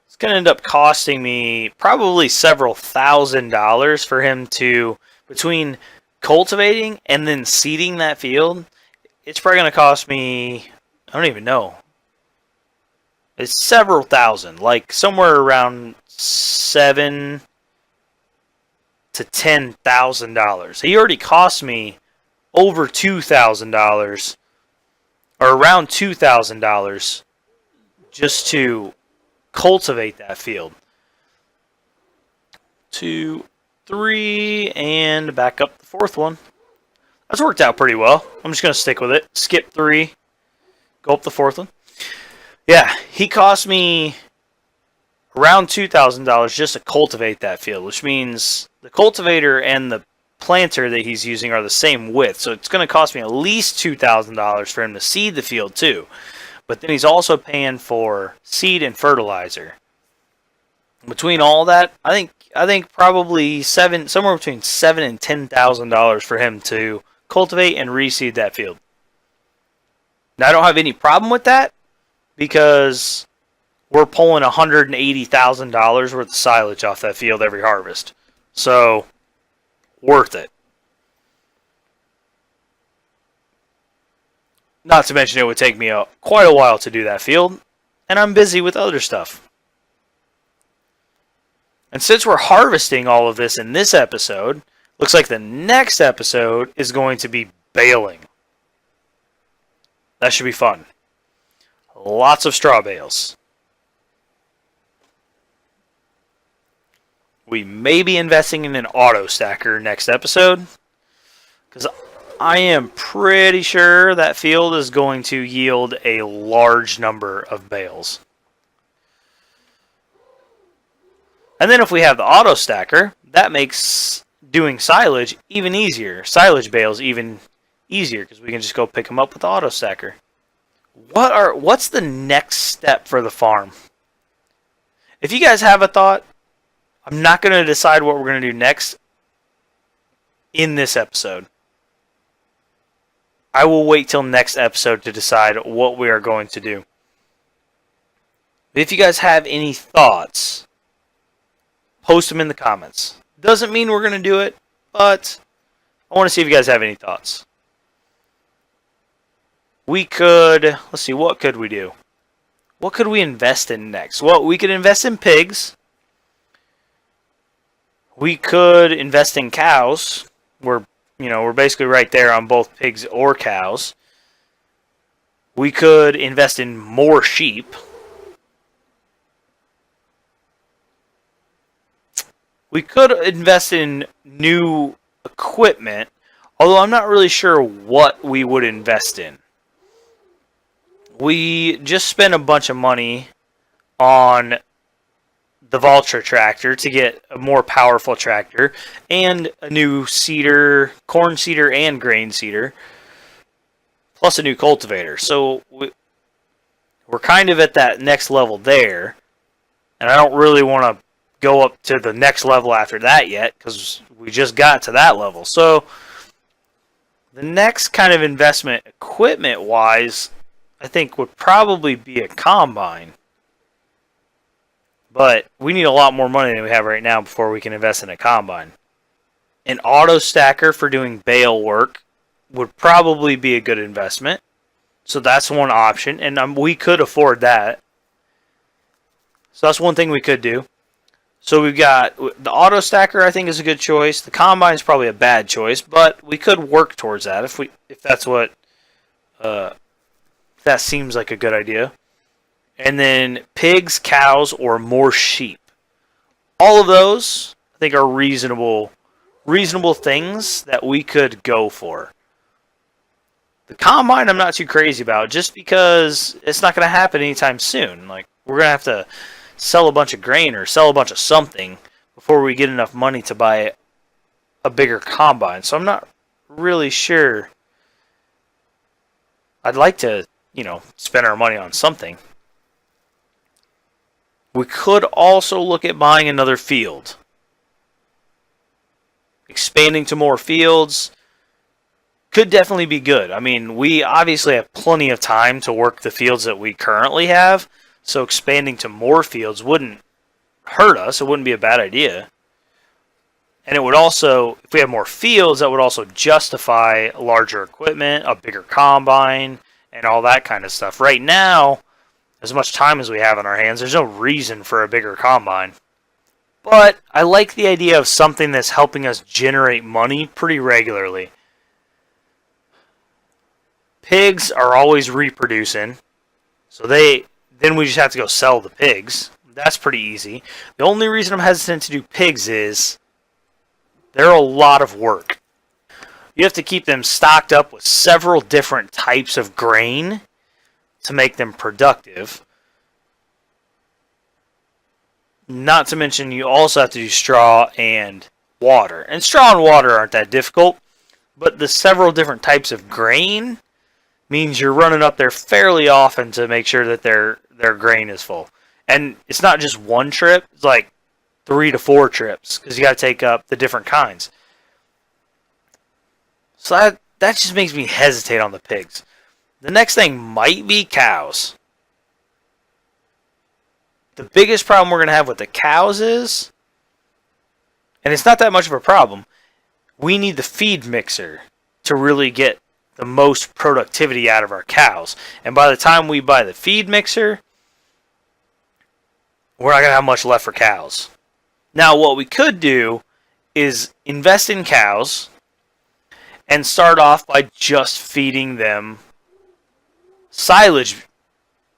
It's going to end up costing me probably several $1,000s for him to, between cultivating and then seeding that field, it's probably going to cost me, I don't even know. It's several thousand, like somewhere around $7,000 to $10,000. He already cost me over $2,000, or around $2,000, just to cultivate that field. 2, 3, and back up the fourth one. That's worked out pretty well. I'm just going to stick with it. Skip 3, go up the fourth one. Yeah, he cost me around $2,000 just to cultivate that field, which means the cultivator and the planter that he's using are the same width. So it's going to cost me at least $2,000 for him to seed the field too. But then he's also paying for seed and fertilizer. Between all that, I think probably somewhere between $7,000 and $10,000 for him to cultivate and reseed that field. Now I don't have any problem with that because we're pulling $180,000 worth of silage off that field every harvest. So, worth it. Not to mention it would take me quite a while to do that field, and I'm busy with other stuff. And since we're harvesting all of this in this episode, looks like the next episode is going to be baling. That should be fun. Lots of straw bales. We may be investing in an auto stacker next episode, because I am pretty sure that field is going to yield a large number of bales. And then if we have the auto stacker, that makes doing silage even easier. Silage bales even easier because we can just go pick them up with the auto stacker. What's the next step for the farm? If you guys have a thought, I'm not going to decide what we're going to do next in this episode. I will wait till next episode to decide what we are going to do. If you guys have any thoughts, post them in the comments. Doesn't mean we're going to do it, but I want to see if you guys have any thoughts. We could, let's see, what could we do? What could we invest in next? Well, we could invest in pigs. We could invest in cows. We're basically right there on both pigs or cows. We could invest in more sheep. We could invest in new equipment, although I'm not really sure what we would invest in. We just spent a bunch of money on the Valtra tractor to get a more powerful tractor and a new seeder, corn seeder and grain seeder, plus a new cultivator. So we're kind of at that next level there, and I don't really want to go up to the next level after that yet because we just got to that level. So the next kind of investment equipment wise, I think would probably be a combine. But we need a lot more money than we have right now before we can invest in a combine. An auto stacker for doing bale work would probably be a good investment. So that's one option, and we could afford that. So that's one thing we could do. So we've got the auto stacker, I think, is a good choice. The combine is probably a bad choice, but we could work towards that if that's what that seems like a good idea. And then pigs, cows, or more sheep. All of those, I think, are reasonable things that we could go for. The combine, I'm not too crazy about, just because it's not going to happen anytime soon. Like, we're going to have to sell a bunch of grain or sell a bunch of something before we get enough money to buy a bigger combine. So I'm not really sure. I'd like to, spend our money on something. We could also look at buying another field. Expanding to more fields could definitely be good. I mean, we obviously have plenty of time to work the fields that we currently have, so expanding to more fields wouldn't hurt us. It wouldn't be a bad idea. And it would also, if we have more fields, that would also justify larger equipment, a bigger combine, and all that kind of stuff. Right now, as much time as we have on our hands, there's no reason for a bigger combine. But I like the idea of something that's helping us generate money pretty regularly. Pigs are always reproducing, so then we just have to go sell the pigs. That's pretty easy. The only reason I'm hesitant to do pigs is they're a lot of work. You have to keep them stocked up with several different types of grain to make them productive. Not to mention you also have to do straw and water. And straw and water aren't that difficult, but the several different types of grain means you're running up there fairly often to make sure that their grain is full. And it's not just one trip, it's like 3 to 4 trips because you got to take up the different kinds. So that just makes me hesitate on the pigs. The next thing might be cows. The biggest problem we're going to have with the cows is, and it's not that much of a problem, we need the feed mixer to really get the most productivity out of our cows. And by the time we buy the feed mixer, we're not going to have much left for cows. Now, what we could do is invest in cows and start off by just feeding them silage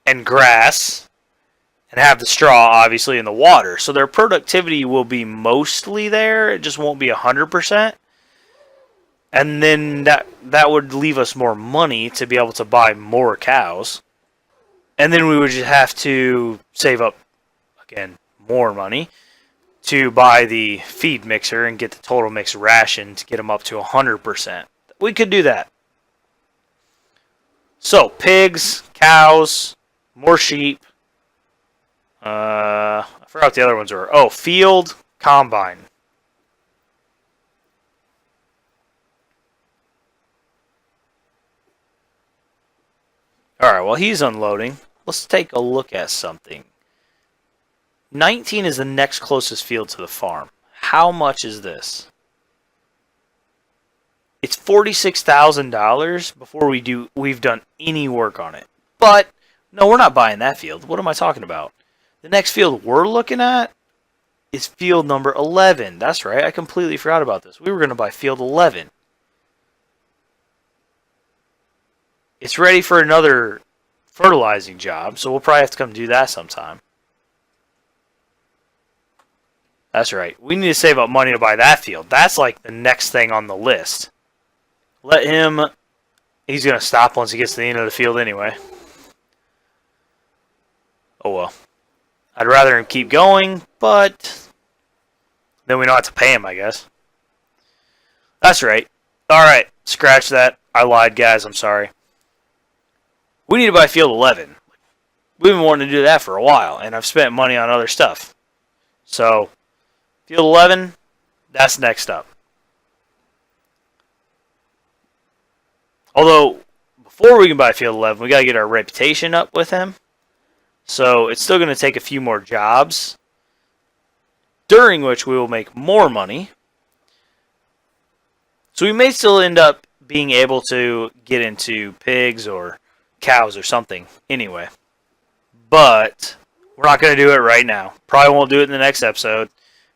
and grass and have the straw, obviously, in the water. So their productivity will be mostly there. It just won't be 100%. And then that would leave us more money to be able to buy more cows. And then we would just have to save up, again, more money to buy the feed mixer and get the total mix ration to get them up to 100%. We could do that. So, pigs, cows, more sheep. I forgot what the other ones were. Oh, field, combine. Alright, while he's unloading, let's take a look at something. 19 is the next closest field to the farm. How much is this? It's $46,000 before we've done any work on it. But no, we're not buying that field. What am I talking about? The next field we're looking at is field number 11. That's right. I completely forgot about this. We were going to buy field 11. It's ready for another fertilizing job, so we'll probably have to come do that sometime. That's right. We need to save up money to buy that field. That's like the next thing on the list. Let him... He's going to stop once he gets to the end of the field anyway. Oh well. I'd rather him keep going, but then we don't have to pay him, I guess. That's right. Alright, scratch that. I lied, guys. I'm sorry. We need to buy field 11. We've been wanting to do that for a while, and I've spent money on other stuff. So, field 11, that's next up. Although, before we can buy field 11, we got to get our reputation up with him. So, it's still going to take a few more jobs, during which we will make more money. So, we may still end up being able to get into pigs or cows or something anyway. But we're not going to do it right now. Probably won't do it in the next episode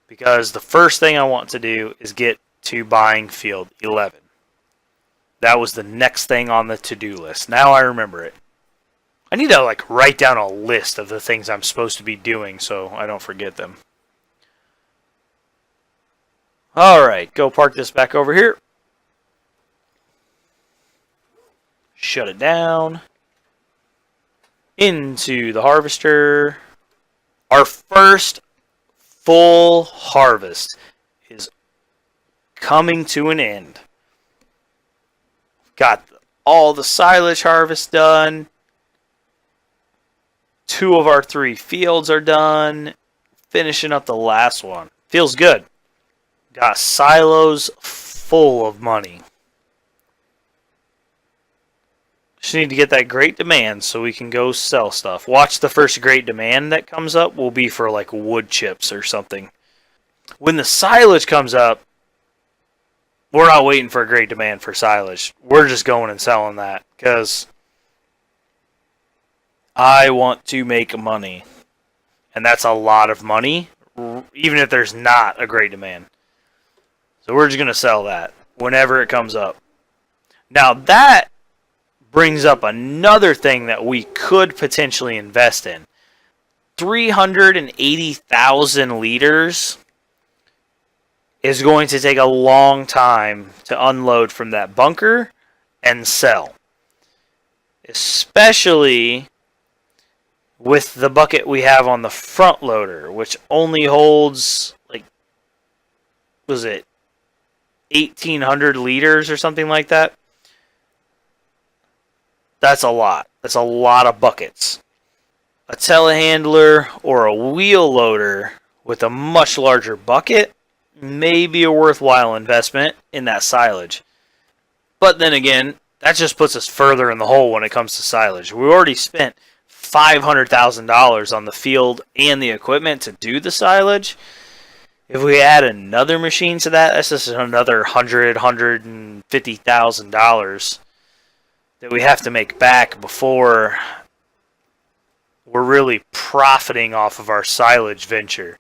because the first thing I want to do is get to buying field 11. That was the next thing on the to-do list. Now I remember it. I need to write down a list of the things I'm supposed to be doing so I don't forget them. Alright, go park this back over here. Shut it down. Into the harvester. Our first full harvest is coming to an end. Got all the silage harvest done. 2 of our 3 fields are done. Finishing up the last one. Feels good. Got silos full of money. Just need to get that great demand so we can go sell stuff. Watch the first great demand that comes up will be for wood chips or something. When the silage comes up, we're not waiting for a great demand for silage. We're just going and selling that because I want to make money. And that's a lot of money, even if there's not a great demand. So we're just going to sell that whenever it comes up. Now that brings up another thing that we could potentially invest in. 380,000 liters is going to take a long time to unload from that bunker and sell. Especially with the bucket we have on the front loader, which only holds, like, was it 1,800 liters or something like that? That's a lot. That's a lot of buckets. A telehandler or a wheel loader with a much larger bucket may be a worthwhile investment in that silage. But then again, that just puts us further in the hole when it comes to silage. We already spent $500,000 on the field and the equipment to do the silage. If we add another machine to that, that's just another $150,000 that we have to make back before we're really profiting off of our silage venture.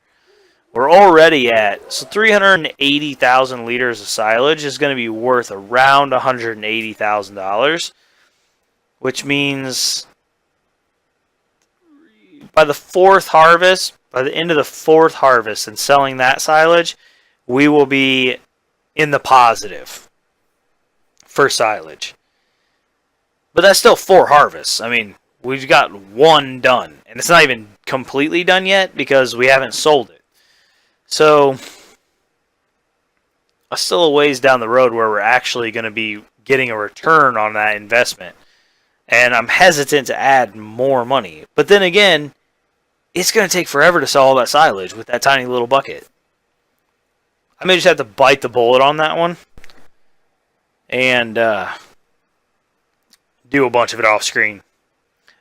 We're already at, so 380,000 liters of silage is going to be worth around $180,000, which means by the fourth harvest, by the end of the fourth harvest and selling that silage, we will be in the positive for silage. But that's still 4 harvests. I mean, we've got 1 done, and it's not even completely done yet because we haven't sold it. So, still a ways down the road where we're actually going to be getting a return on that investment. And I'm hesitant to add more money. But then again, it's going to take forever to sell all that silage with that tiny little bucket. I may just have to bite the bullet on that one and do a bunch of it off screen.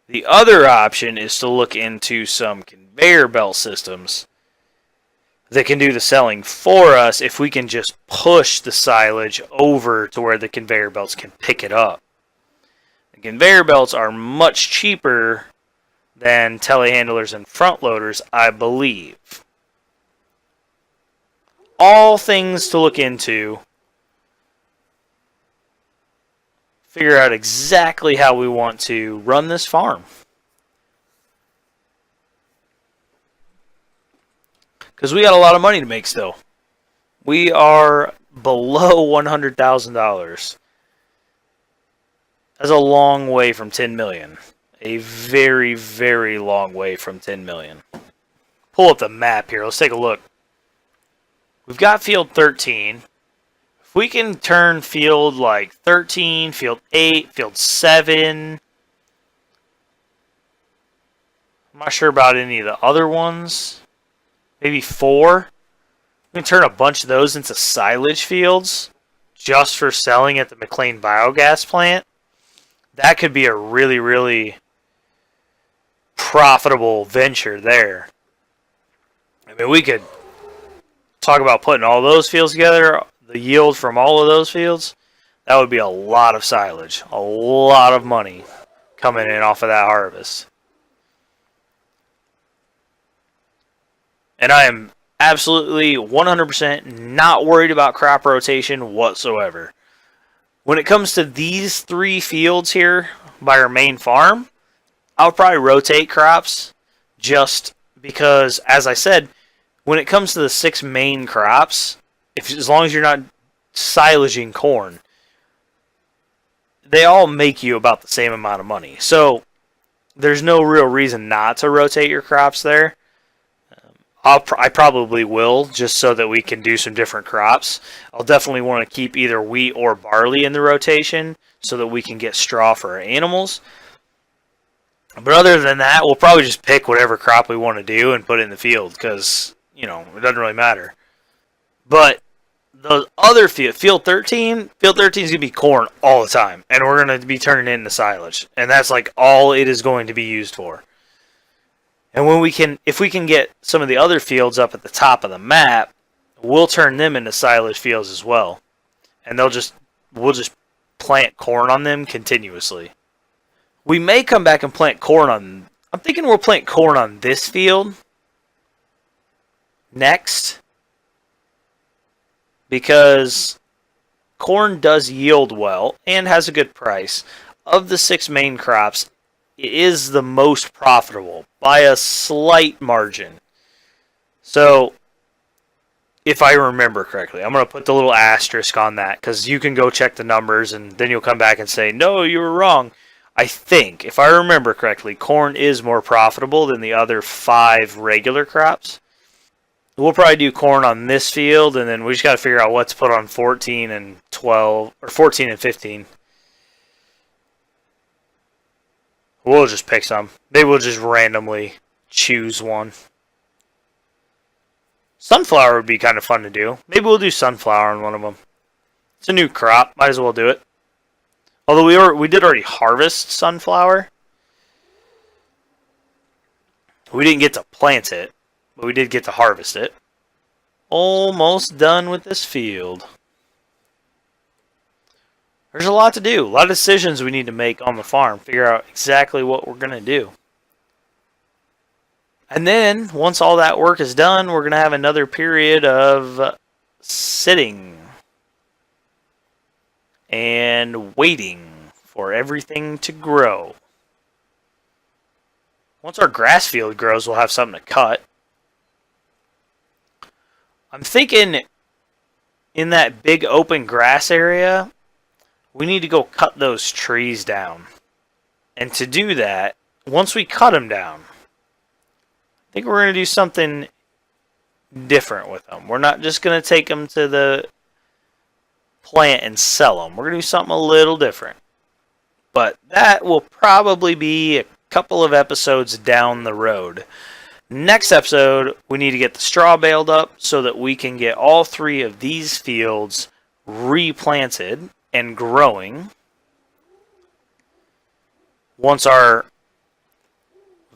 The other option is to look into some conveyor belt systems that can do the selling for us if we can just push the silage over to where the conveyor belts can pick it up. The conveyor belts are much cheaper than telehandlers and front loaders, I believe. All things to look into. Figure out exactly how we want to run this farm. Because we got a lot of money to make still. We are below $100,000. That's a long way from 10 million. A very, very long way from 10 million. Pull up the map here. Let's take a look. We've got field 13. If we can turn field like 13, field 8, field 7. I'm not sure about any of the other ones. Maybe 4. We can turn a bunch of those into silage fields just for selling at the McLean biogas plant. That could be a really, really profitable venture there. I mean, we could talk about putting all those fields together, the yield from all of those fields. That would be a lot of silage, a lot of money coming in off of that harvest. And I am absolutely 100% not worried about crop rotation whatsoever. When it comes to these 3 fields here by our main farm, I'll probably rotate crops just because, as I said, when it comes to the 6 main crops, as long as you're not silaging corn, they all make you about the same amount of money. So there's no real reason not to rotate your crops there. I probably will, just so that we can do some different crops. I'll definitely want to keep either wheat or barley in the rotation so that we can get straw for our animals. But other than that, we'll probably just pick whatever crop we want to do and put it in the field because, it doesn't really matter. But the other field 13 is going to be corn all the time. And we're going to be turning it into silage. And that's like all it is going to be used for. And if we can get some of the other fields up at the top of the map, we'll turn them into silage fields as well. And we'll just plant corn on them continuously. We may come back and plant corn on, I'm thinking we'll plant corn on this field next. Because corn does yield well and has a good price. Of the 6 main crops, it is the most profitable by a slight margin. So, if I remember correctly, I'm going to put the little asterisk on that because you can go check the numbers and then you'll come back and say, no, you were wrong. I think, if I remember correctly, corn is more profitable than the other 5 regular crops. We'll probably do corn on this field, and then we just got to figure out what to put on 14 and 12, or 14 and 15. We'll just pick some. Maybe we'll just randomly choose one. Sunflower would be kind of fun to do. Maybe we'll do sunflower on one of them. It's a new crop. Might as well do it. Although we did already harvest sunflower. We didn't get to plant it, but we did get to harvest it. Almost done with this field. There's a lot to do. A lot of decisions we need to make on the farm. Figure out exactly what we're going to do. And then, once all that work is done, we're going to have another period of sitting and waiting for everything to grow. Once our grass field grows, we'll have something to cut. I'm thinking in that big open grass area, we need to go cut those trees down. And to do that, once we cut them down, I think we're going to do something different with them. We're not just going to take them to the plant and sell them. We're going to do something a little different. But that will probably be a couple of episodes down the road. Next episode, we need to get the straw baled up so that we can get all 3 of these fields replanted and growing. Once our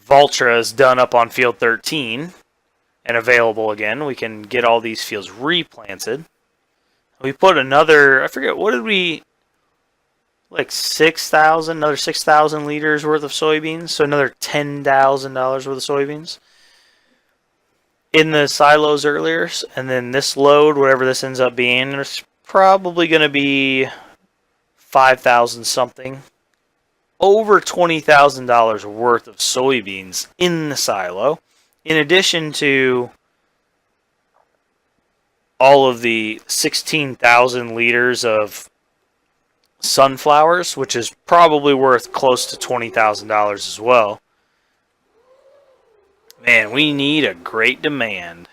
Valtra is done up on field 13 and available again, we can get all these fields replanted. We put another, I forget, what did we, like 6,000, another 6,000 liters worth of soybeans, so another $10,000 worth of soybeans in the silos earlier, and then this load, whatever this ends up being, it's probably going to be 5,000 something. Over $20,000 worth of soybeans in the silo, in addition to all of the 16,000 liters of sunflowers, which is probably worth close to $20,000 as well. Man, we need a great demand.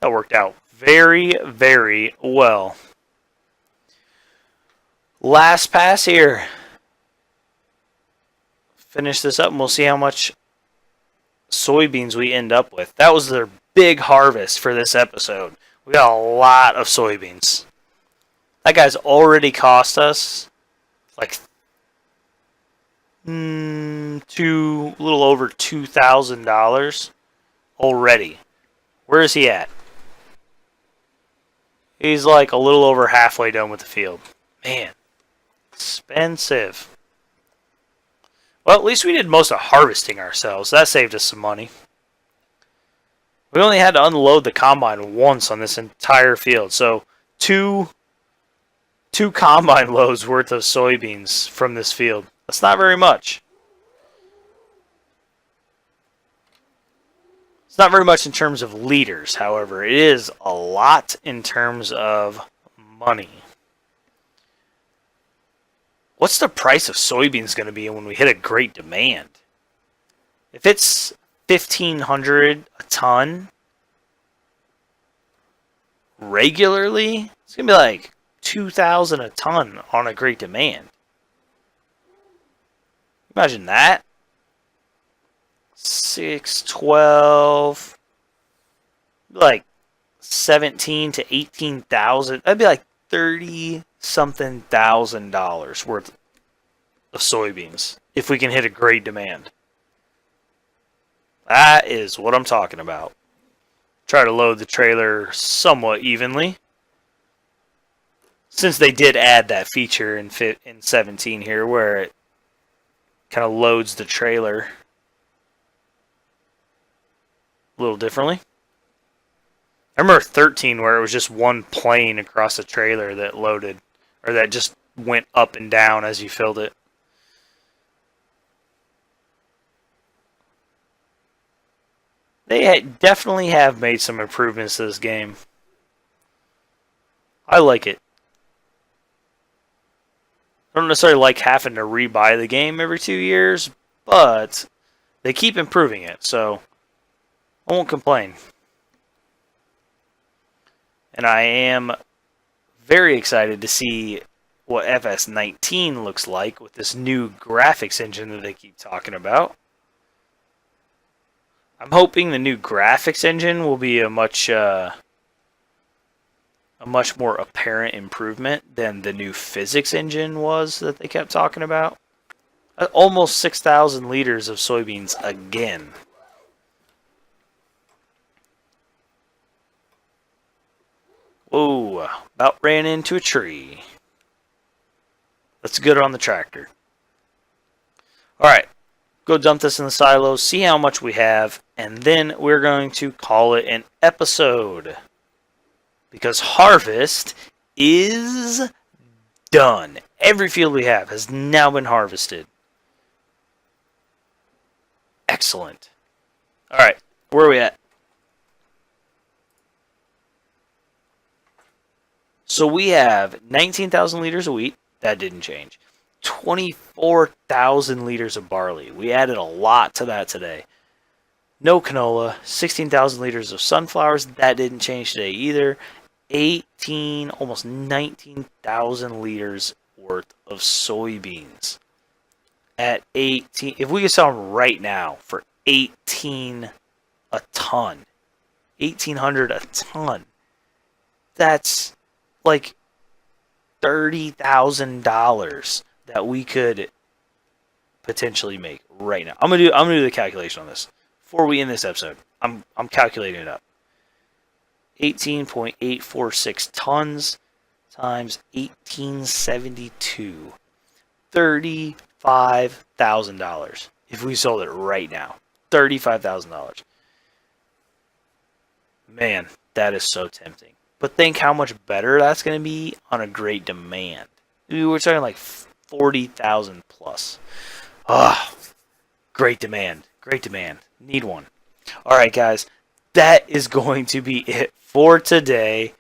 That worked out very, very well. Last pass here. Finish this up and we'll see how much soybeans we end up with. That was their big harvest for this episode. We got a lot of soybeans. That guy's already cost us like a little over $2,000 already. Where is he at? He's like a little over halfway done with the field. Man, expensive. Well, at least we did most of harvesting ourselves. That saved us some money. We only had to unload the combine once on this entire field. So two combine loads worth of soybeans from this field. That's not very much. It's not very much in terms of liters, however. It is a lot in terms of money. What's the price of soybeans going to be when we hit a great demand? If it's $1,500 a ton regularly, it's going to be like $2,000 a ton on a great demand. Imagine that. 6, 12, like 17 to 18,000. That'd be like $30-something thousand worth of soybeans if we can hit a great demand. That is what I'm talking about. Try to load the trailer somewhat evenly, since they did add that feature in 17 here where it kind of loads the trailer a little differently. I remember 13 where it was just one plane across the trailer that loaded, or that just went up and down as you filled it. They definitely have made some improvements to this game. I like it. I don't necessarily like having to rebuy the game every 2 years, but they keep improving it, so I won't complain. And I am very excited to see what FS19 looks like with this new graphics engine that they keep talking about. I'm hoping the new graphics engine will be a much more apparent improvement than the new physics engine was that they kept talking about. Almost 6,000 liters of soybeans again. Whoa, about ran into a tree. Let's get on the tractor. Alright, go dump this in the silos, see how much we have, and then we're going to call it an episode. Because harvest is done. Every field we have has now been harvested. Excellent. Alright, where are we at? So we have 19,000 liters of wheat. That didn't change. 24,000 liters of barley. We added a lot to that today. No canola. 16,000 liters of sunflowers. That didn't change today either. 18, almost 19,000 liters worth of soybeans. At 18, if we could sell them right now for 18 a ton, 1,800 a ton, that's like $30,000 that we could potentially make right now. I'm gonna do the calculation on this before we end this episode. I'm calculating it up. 18.846 tons times 1872. $35,000 if we sold it right now. $35,000. Man, that is so tempting. But think how much better that's going to be on a great demand. We're talking like 40,000 plus. Ah, great demand. Great demand. Need one. All right, guys. That is going to be it for today.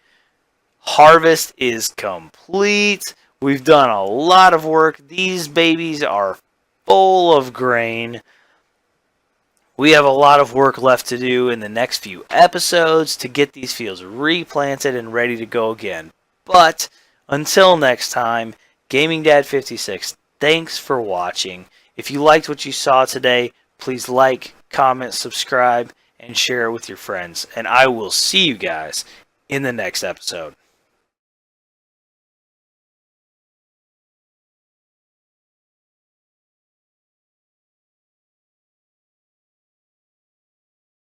Harvest is complete. We've done a lot of work. These babies are full of grain. We have a lot of work left to do in the next few episodes to get these fields replanted and ready to go again. But until next time, Gaming Dad 56, thanks for watching. If you liked what you saw today, please like, comment, subscribe, and share it with your friends. And I will see you guys in the next episode.